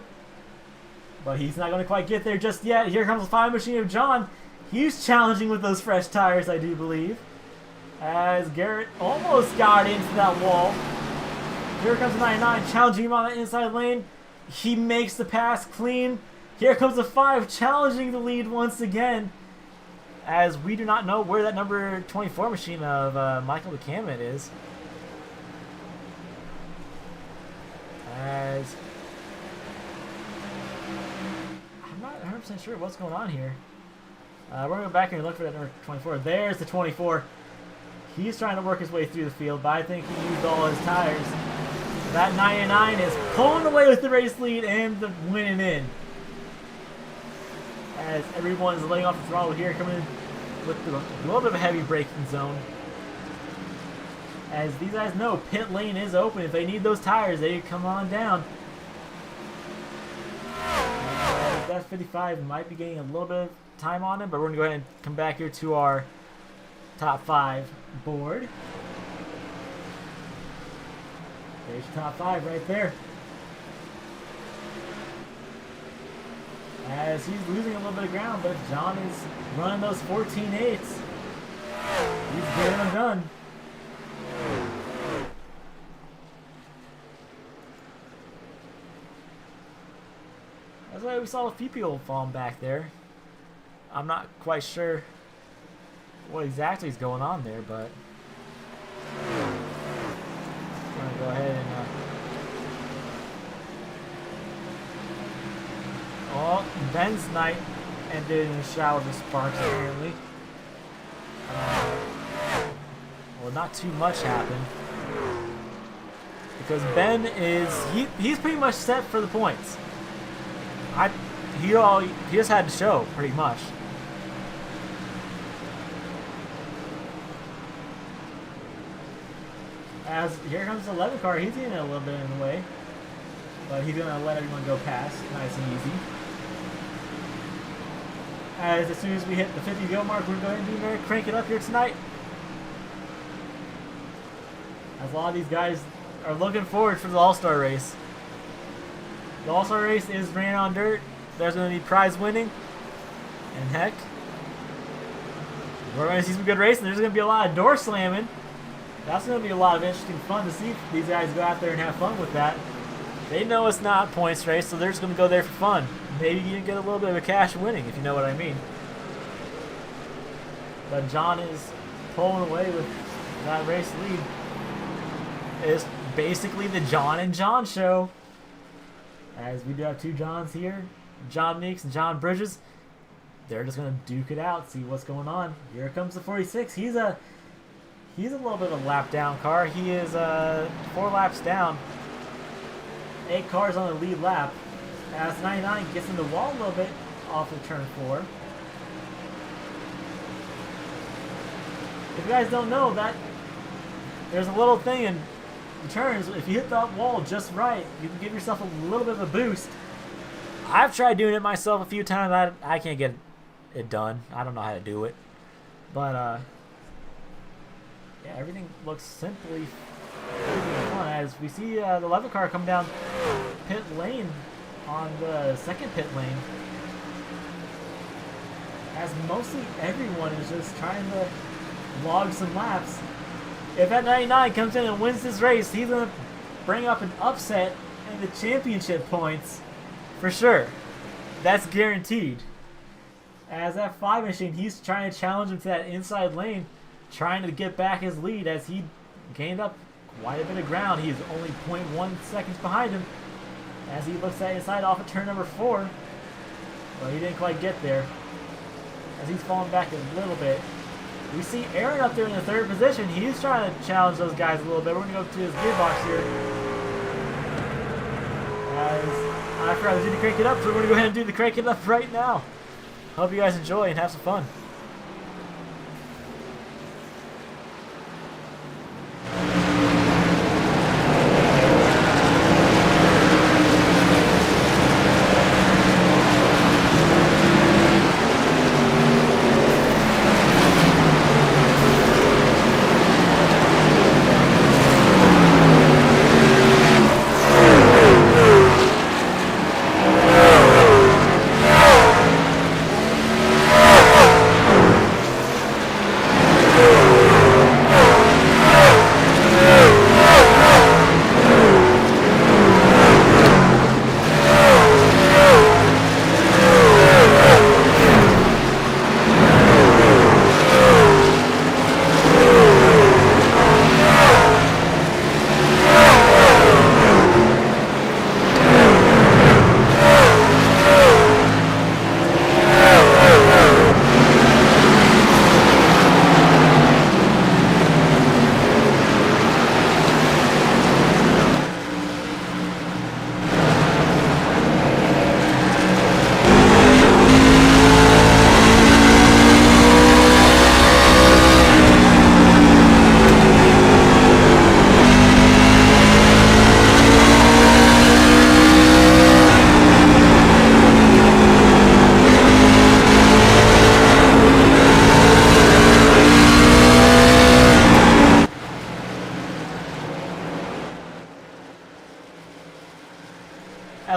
But he's not going to quite get there just yet. Here comes the 5 machine of John. He's challenging with those fresh tires, I do believe. As Garrett almost got into that wall. Here comes the 99, challenging him on the inside lane. He makes the pass clean. Here comes the 5, challenging the lead once again. As we do not know where that number 24 machine of Michael DeCammett is. As I'm not 100% sure what's going on here. We're going to go back and look for that number 24. There's the 24. He's trying to work his way through the field, but I think he used all his tires. That 99 is pulling away with the race lead and the winning in. As everyone's laying off the throttle here, coming in with a little bit of a heavy braking zone. As these guys know, pit lane is open. If they need those tires, they come on down. that 55 might be getting a little bit of time on him, but we're going to go ahead and come back here to our top 5 board. There's your top 5 right there. As he's losing a little bit of ground, but John is running those 14.8s. He's getting them done. That's why we saw a few people falling back there. I'm not quite sure what exactly is going on there, but I'm going to go ahead and oh, Ben's night ended in a shower of sparks, apparently. Well, not too much happened. Because Ben is... He's pretty much set for the points. He just had to show, pretty much. As here comes the 11 car, he's getting a little bit in the way. But he's going to let everyone go past, nice and easy. As soon as we hit the 50 go mark, we're going to crank it up here tonight. As a lot of these guys are looking forward for the All-Star race. The All-Star race is ran on dirt. There's going to be prize winning. And heck, we're going to see some good racing. There's going to be a lot of door slamming. That's going to be a lot of interesting fun to see if these guys go out there and have fun with that. They know it's not a points race, so they're just going to go there for fun. Maybe you can get a little bit of a cash winning, if you know what I mean. But John is pulling away with that race lead. It's basically the John and John show. As we do have 2 Johns here, John Meeks and John Bridges. They're just going to duke it out, see what's going on. Here comes the 46. He's a little bit of a lap down car. He is 4 laps down. 8 cars on the lead lap. As 99 gets in the wall a little bit off of turn 4. If you guys don't know that, there's a little thing in the turns. If you hit that wall just right, you can give yourself a little bit of a boost. I've tried doing it myself a few times. I can't get it done. I don't know how to do it. But yeah, everything looks simply fun as we see the 11 car come down pit lane on the second pit lane. As mostly everyone is just trying to log some laps. If that 99 comes in and wins this race, he's going to bring up an upset in the championship points for sure. That's guaranteed. As that 5 machine, he's trying to challenge him to that inside lane, trying to get back his lead as he gained up quite a bit of ground. He is only 0.1 seconds behind him as he looks at inside off of turn number 4. But he didn't quite get there as he's falling back a little bit. We see Aaron up there in the 3rd position. He's trying to challenge those guys a little bit. We're going to go to his gearbox here. As I forgot to do the crank it up, so we're going to go ahead and do the crank it up right now. Hope you guys enjoy and have some fun.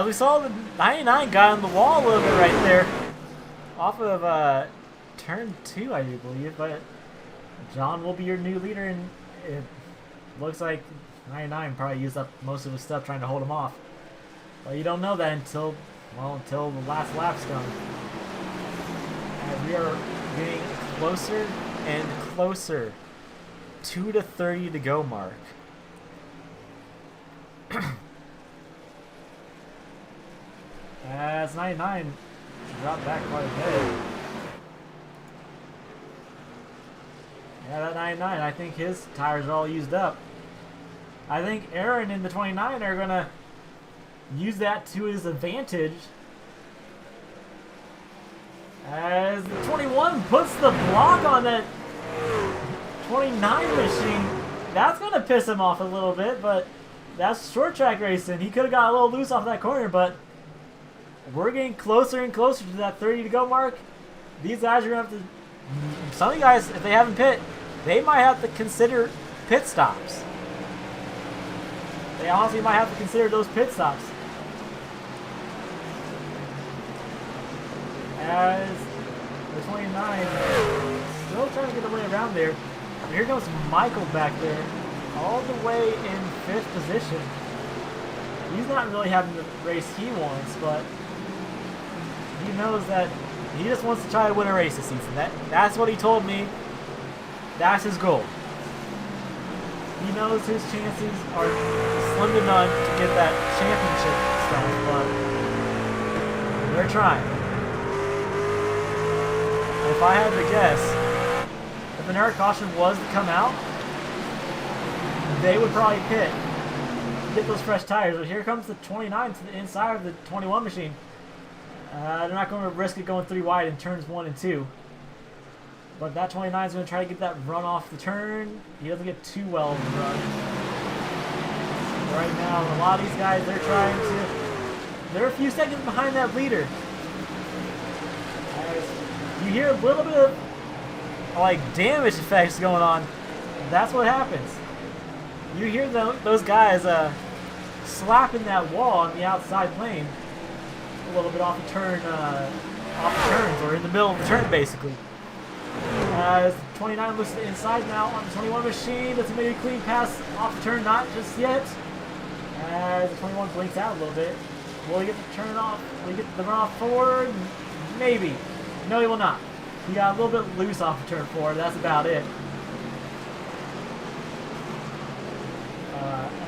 we saw the 99 got on the wall a little bit right there. Off of turn 2, I do believe, but John will be your new leader, and it looks like 99 probably used up most of his stuff trying to hold him off. But you don't know that until the last lap's come. And we are getting closer and closer to the 30 to go mark. As 99 dropped back quite a bit. Yeah, that 99, I think his tires are all used up. I think Aaron and the 29 are going to use that to his advantage. As the 21 puts the block on that 29 machine. That's going to piss him off a little bit, but that's short track racing. He could have got a little loose off that corner, but we're getting closer and closer to that 30 to go mark. These guys are going to have to... Some of you guys, if they haven't pit, they might have to consider pit stops. They honestly might have to consider those pit stops. As the 29 still trying to get the way around there. And here comes Michael back there, all the way in 5th position. He's not really having the race he wants, but he knows that he just wants to try to win a race this season. That's what he told me. That's his goal. He knows his chances are slim to none to get that championship stuff, but they're trying. If I had to guess, if an air caution was to come out, they would probably pit, get those fresh tires. But here comes the 29 to the inside of the 21 machine. They're not going to risk it going 3 wide in turns 1 and 2. But that 29 is going to try to get that run off the turn. He doesn't get too well of the run. Right now, a lot of these guys, they're trying to... They're a few seconds behind that leader. You hear a little bit of like damage effects going on. That's what happens. You hear those guys slapping that wall on the outside lane a little bit off the turn, off the turns, or in the middle of the turn, basically. As 29 looks to the inside now on the 21 machine, that's maybe a clean pass off the turn, not just yet. As the 21 blinks out a little bit. Will he get the turn off? Will he get the run off forward? Maybe. No, he will not. He got a little bit loose off the turn 4. That's about it.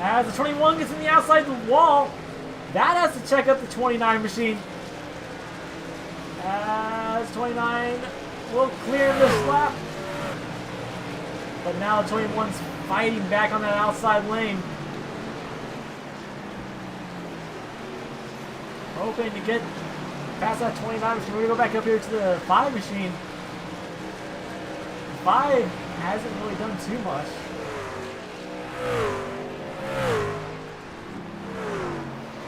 As the 21 gets in the outside the wall, that has to check up the 29 machine. As 29 will clear this lap. But now the 21's fighting back on that outside lane. Hoping to get past that 29 machine. We're going to go back up here to the 5 machine. The 5 hasn't really done too much.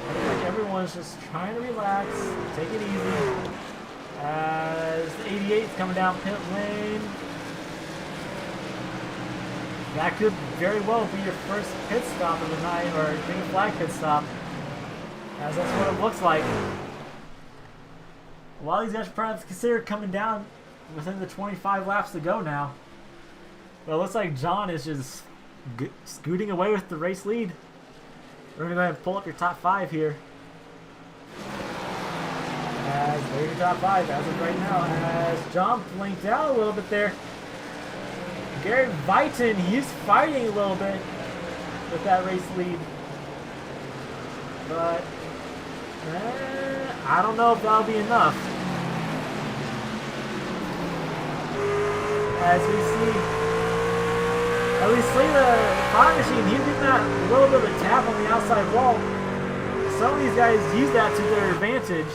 I feel like everyone's just trying to relax, take it easy. As the 88's coming down pit lane. That could very well be your first pit stop of the night, or green flag pit stop. As that's what it looks like. A lot of these guys probably have to consider coming down within the 25 laps to go now. But it looks like John is just scooting away with the race lead. We're going to go ahead and pull up your top 5 here. As there's your top 5 as of right now. As John blinked out a little bit there. Garrett Viton, he's fighting a little bit with that race lead. But I don't know if that'll be enough. As we see, at least see the 5 machine, he's getting that little bit of a tap on the outside wall. Some of these guys use that to their advantage.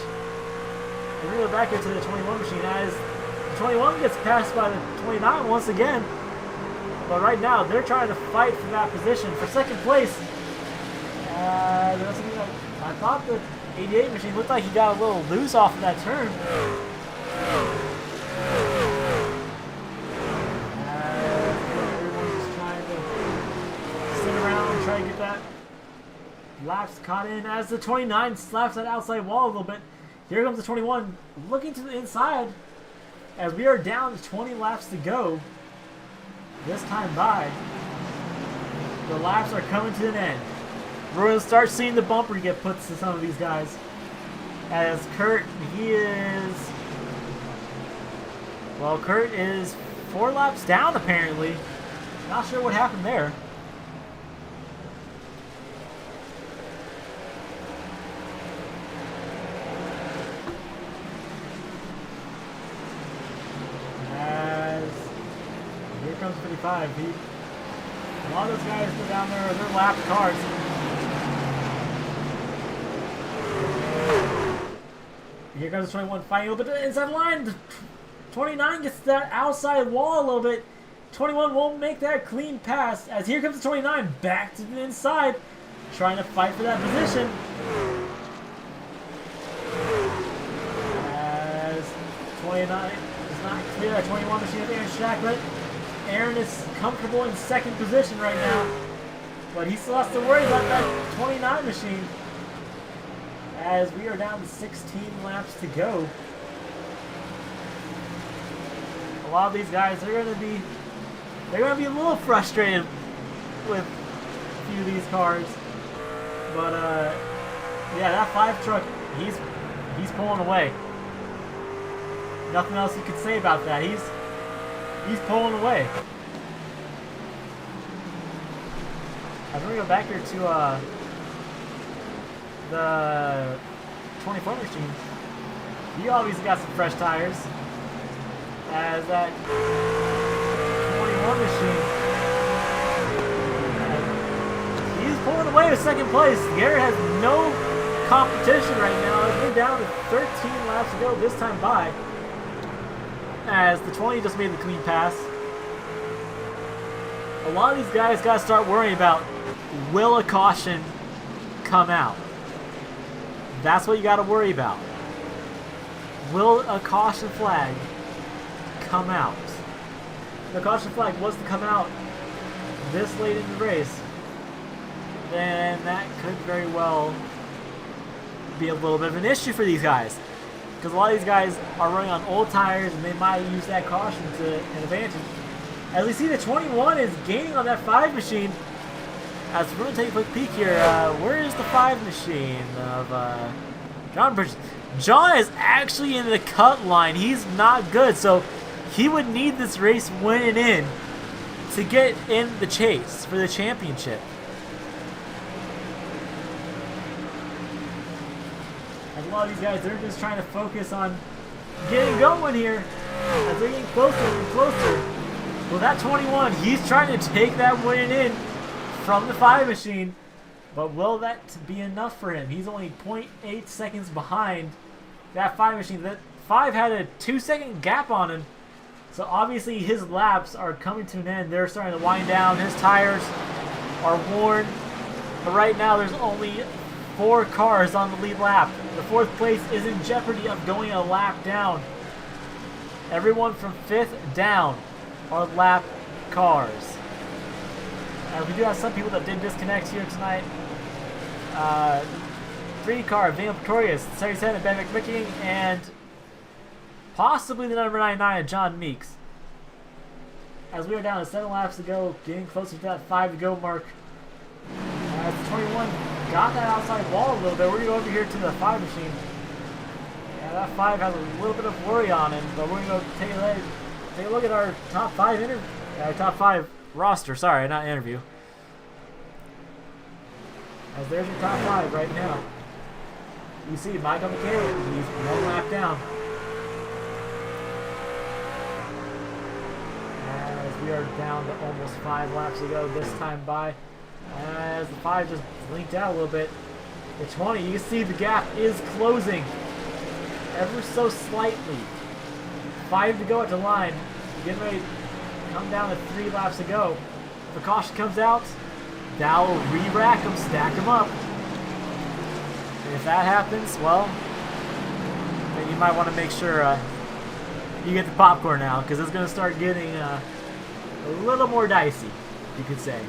And we go back into the 21 machine as the 21 gets passed by the 29 once again. But right now, they're trying to fight for that position for second place. I thought the 88 machine looked like he got a little loose off of that turn. Everyone's just trying to sit around and try to get that laps caught in as the 29 slaps that outside wall a little bit. Here comes the 21 looking to the inside as we are down to 20 laps to go. This time by, the laps are coming to an end. We're going to start seeing the bumper get put to some of these guys. As Kurt, Kurt is 4 laps down apparently. Not sure what happened there. As here comes 55. A lot of those guys go down there, they're lapped cars. Here comes the 21 fighting a little bit inside the line. 29 gets that outside wall a little bit. 21 won't make that clean pass as here comes the 29 back to the inside, trying to fight for that position. As 29 is not clear, that 21 machine at Aaron's track, but Aaron is comfortable in second position right now. But he still has to worry about that 29 machine. As we are down to 16 laps to go. A lot of these guys, they're gonna be a little frustrated with a few of these cars. But yeah, that 5 truck, he's pulling away. Nothing else you could say about that. He's pulling away. I'm gonna go back here to the 24 machine. He obviously got some fresh tires. As that 21 machine, he's pulling away with second place. Garrett has no competition right now. As we're down to 13 laps to go this time by. As the 20 just made the clean pass. A lot of these guys got to start worrying about, will a caution come out? That's what you got to worry about. Will a caution flag come out? If the caution flag was to come out this late in the race, then that could very well be a little bit of an issue for these guys. Because a lot of these guys are running on old tires and they might use that caution to an advantage. As we see, the 21 is gaining on that 5 machine. As we're going to take a quick peek here, where is the 5 machine of John Bridges? John is actually in the cut line. He's not good, so he would need this race winning in to get in the chase for the championship. As a lot of these guys, they're just trying to focus on getting going here as they're getting closer and closer. Well, that 21, he's trying to take that winning in from the 5 machine, but will that be enough for him? He's only 0.8 seconds behind that 5 machine. That 5 had a 2-second gap on him, so obviously his laps are coming to an end. They're starting to wind down. His tires are worn, but right now there's only 4 cars on the lead lap. The 4th place is in jeopardy of going a lap down. Everyone from 5th down are lap cars. We do have some people that did disconnect here tonight. 3 car, Van Pretorius, 77, Ben McMicking, and possibly the number 99, John Meeks. As we are down to 7 laps to go, getting closer to that 5 to go mark. As the 21 got that outside wall a little bit, we're going to go over here to the 5 machine. Yeah, that 5 has a little bit of worry on him, but we're going to go take a look at our top 5 top 5 roster. Sorry, not interview. As there's your top 5 right now. You see Michael McKay, he's 1 lap down. As we are down to almost 5 laps to go this time by. As the 5 just linked out a little bit. The 20, you can see the gap is closing ever so slightly. 5 to go at the line. Getting ready to come down to 3 laps to go. If a caution comes out, that'll re-rack them, stack them up. And if that happens, well, then you might want to make sure you get the popcorn now, because it's going to start getting a little more dicey, you could say.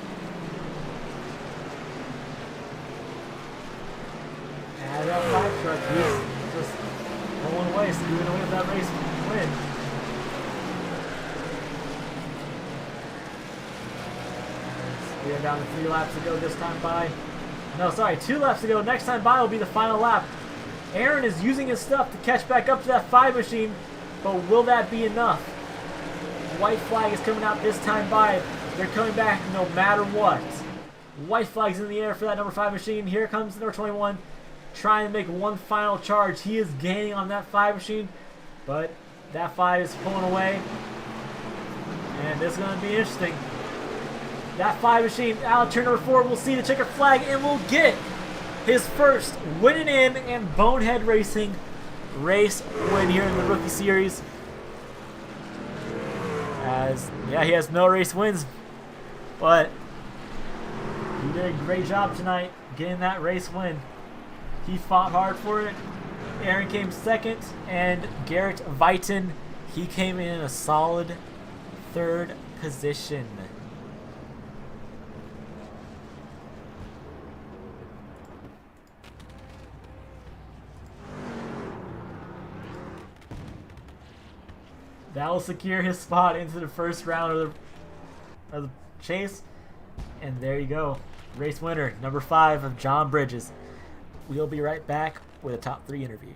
Had that fire truck. He's just pulling away, screwing away with that race win. We are down to 3 laps to go this time by. No, sorry, 2 laps to go. Next time by will be the final lap. Aaron is using his stuff to catch back up to that 5 machine, but will that be enough? White flag is coming out this time by. They're coming back no matter what. White flag's in the air for that number 5 machine. Here comes number 21, trying to make one final charge. He is gaining on that 5 machine, but that 5 is pulling away. And this is going to be interesting. That 5 machine, out turn number 4, will see the checker flag and will get his first winning in and Bonehead Racing race win here in the Rookie Series. As, yeah, he has no race wins, but he did a great job tonight getting that race win. He fought hard for it. Aaron came second, and Garrett Viton, he came in a solid 3rd position. That will secure his spot into the first round of the chase. And there you go. Race winner, number 5 of John Bridges. We'll be right back with a top 3 interview.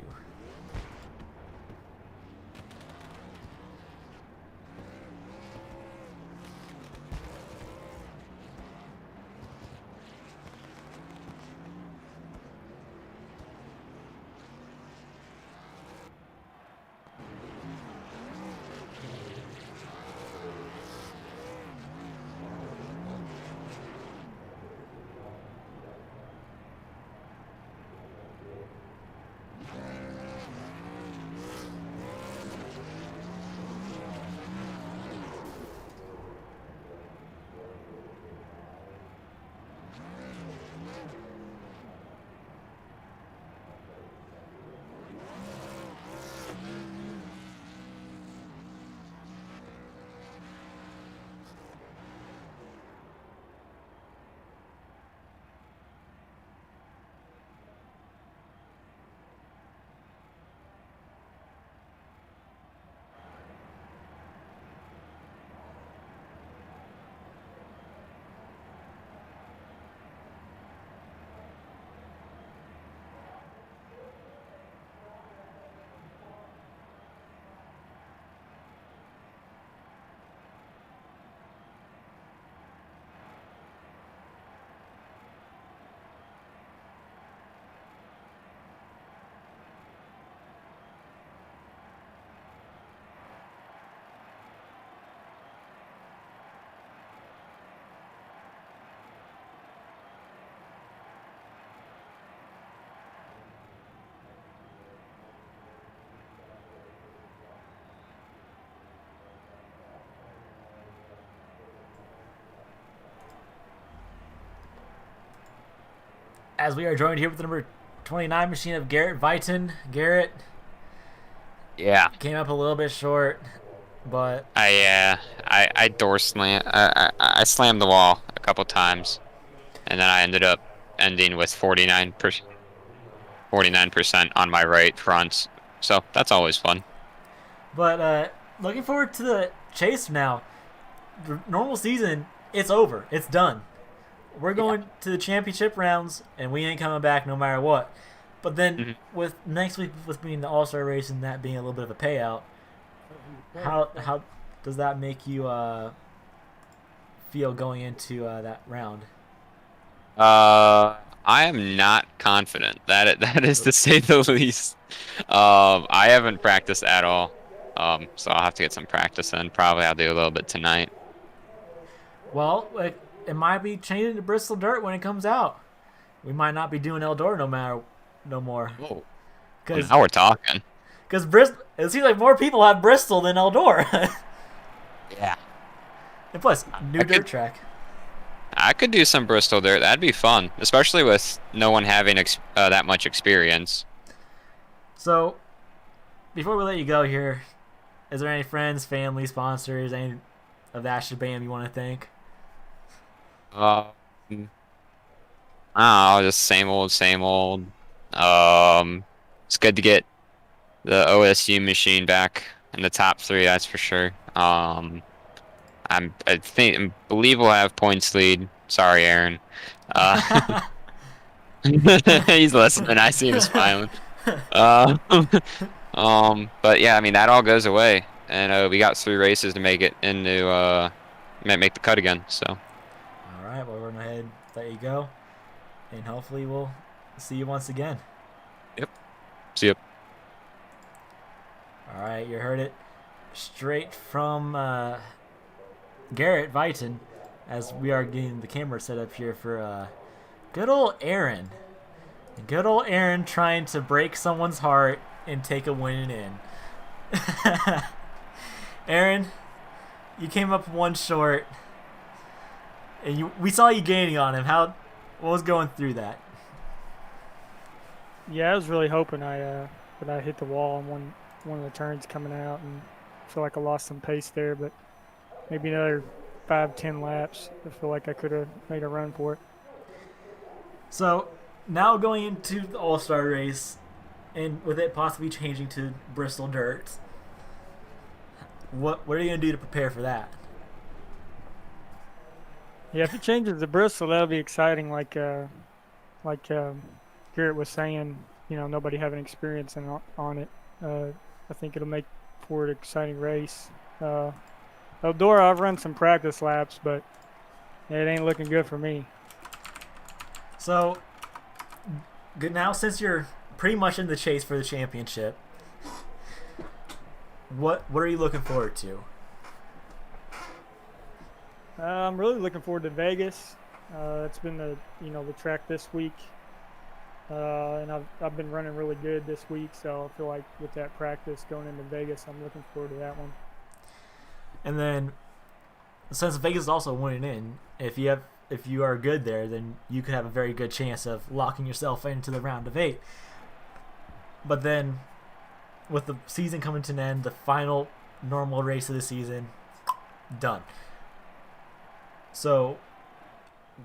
As we are joined here with the number 29 machine of Garrett Viton. Garrett, Yeah. came up a little bit short, but I door slam. I slammed the wall a couple times, and then I ended up ending with 49% on my right front. So that's always fun. But looking forward to the chase now. The normal season, it's over. It's done. We're going to the championship rounds, and we ain't coming back no matter what. But then with next week, with being the All-Star race and that being a little bit of a payout, how does that make you feel going into that round? I am not confident. That is to say the least. I haven't practiced at all. So I'll have to get some practice in. Probably I'll do a little bit tonight. Well, it might be changing to Bristol Dirt when it comes out. We might not be doing Eldora no more. Oh, well, now we're talking. Because it seems like more people have Bristol than Eldora. Yeah. And plus, dirt track. I could do some Bristol Dirt. That'd be fun, especially with no one having that much experience. So, before we let you go here, is there any friends, family, sponsors, any of that shebang you want to thank? I don't know, just same old, same old. It's good to get the OSU machine back in the top 3, that's for sure. I believe we'll have points lead. Sorry, Aaron. He's listening. I see him smiling. Uh, but yeah, I mean that all goes away, and we got 3 races to make it into make the cut again. So. All right, well, we're going to ahead let you go, and hopefully we'll see you once again. Yep. See you. All right, you heard it straight from Garrett Viton, as we are getting the camera set up here for good old Aaron. Good old Aaron trying to break someone's heart and take a win in. Aaron, you came up 1 short, and we saw you gaining on him. What was going through that? Yeah, I was really hoping that I hit the wall on one of the turns coming out, and I feel like I lost some pace there, but maybe another 5-10 laps. I feel like I could have made a run for it. So now going into the All-Star race, and with it possibly changing to Bristol Dirt, what are you going to do to prepare for that? Yeah, if it changes to Bristol, that'll be exciting. Like Garrett was saying, nobody having experience on it. I think it'll make for an exciting race. Eldora, I've run some practice laps, but it ain't looking good for me. So, good now, since you're pretty much in the chase for the championship, what are you looking forward to? I'm really looking forward to Vegas. It's been the track this week, and I've been running really good this week. So I feel like with that practice going into Vegas, I'm looking forward to that one. And then, since Vegas is also winning in, if you are good there, then you could have a very good chance of locking yourself into the round of 8. But then, with the season coming to an end, the final normal race of the season, done. So,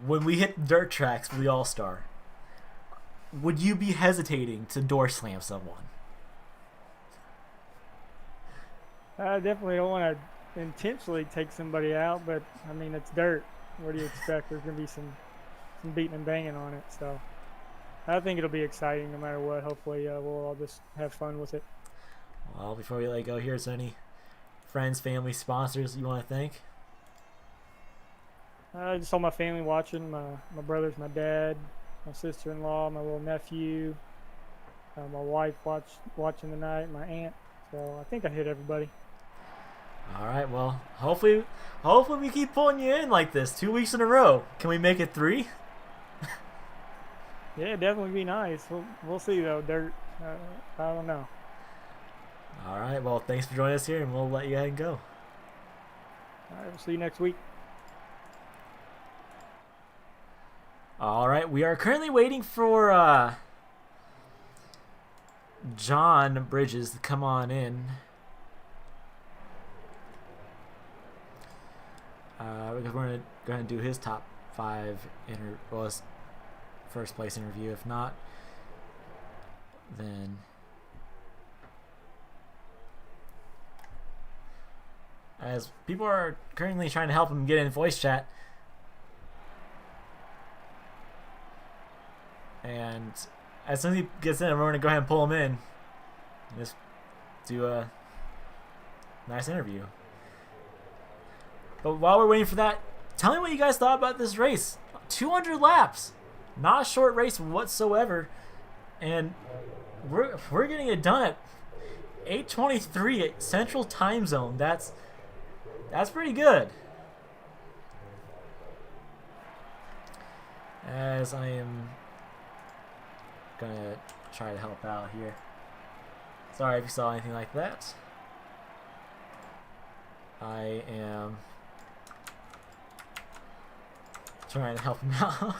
when we hit dirt tracks for the All-Star, would you be hesitating to door slam someone? I definitely don't want to intentionally take somebody out, but I mean, it's dirt. What do you expect? There's going to be some beating and banging on it. So I think it'll be exciting no matter what. Hopefully we'll all just have fun with it. Well, before we let go, here's any friends, family, sponsors you want to thank? Just all my family watching, my brothers, my dad, my sister-in-law, my little nephew, my wife watching tonight, my aunt. So I think I hit everybody. All right, well, hopefully we keep pulling you in like this 2 weeks in a row. Can we make it 3? Yeah, definitely be nice. We'll see though. Dirt, I don't know. All right, well, thanks for joining us here, and we'll let you ahead and go. All right, we'll see you next week. All right, we are currently waiting for John Bridges to come on in. Because we're going to go ahead and do his top 5 his first place interview. If not, then as people are currently trying to help him get in voice chat. And as soon as he gets in, we're going to go ahead and pull him in. And just do a nice interview. But while we're waiting for that, tell me what you guys thought about this race. 200 laps. Not a short race whatsoever. And we're getting it done at 8:23 Central Time Zone. That's pretty good. As I am gonna try to help out here. Sorry if you saw anything like that. I am trying to help him out.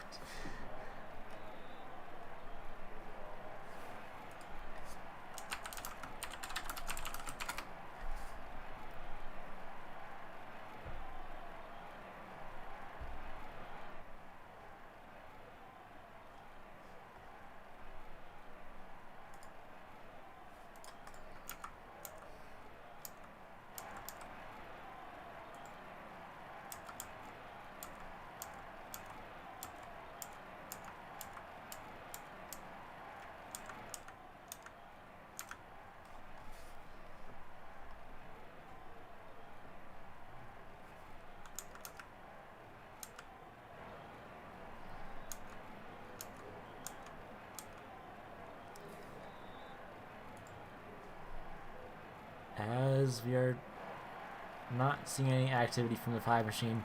not seeing any activity from the 5 machine.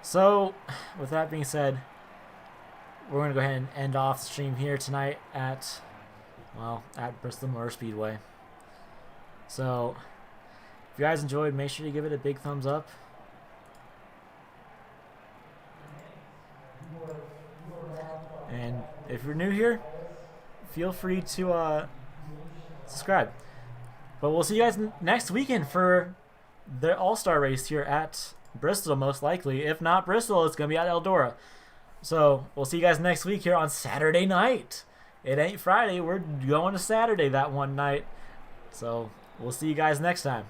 So, with that being said, we're going to go ahead and end off the stream here tonight at Bristol Motor Speedway. So, if you guys enjoyed, make sure to give it a big thumbs up. And if you're new here, feel free to subscribe. But we'll see you guys next weekend for the All-Star race here at Bristol, most likely. If not Bristol, it's going to be at Eldora. So we'll see you guys next week here on Saturday night. It ain't Friday. We're going to Saturday that one night. So we'll see you guys next time.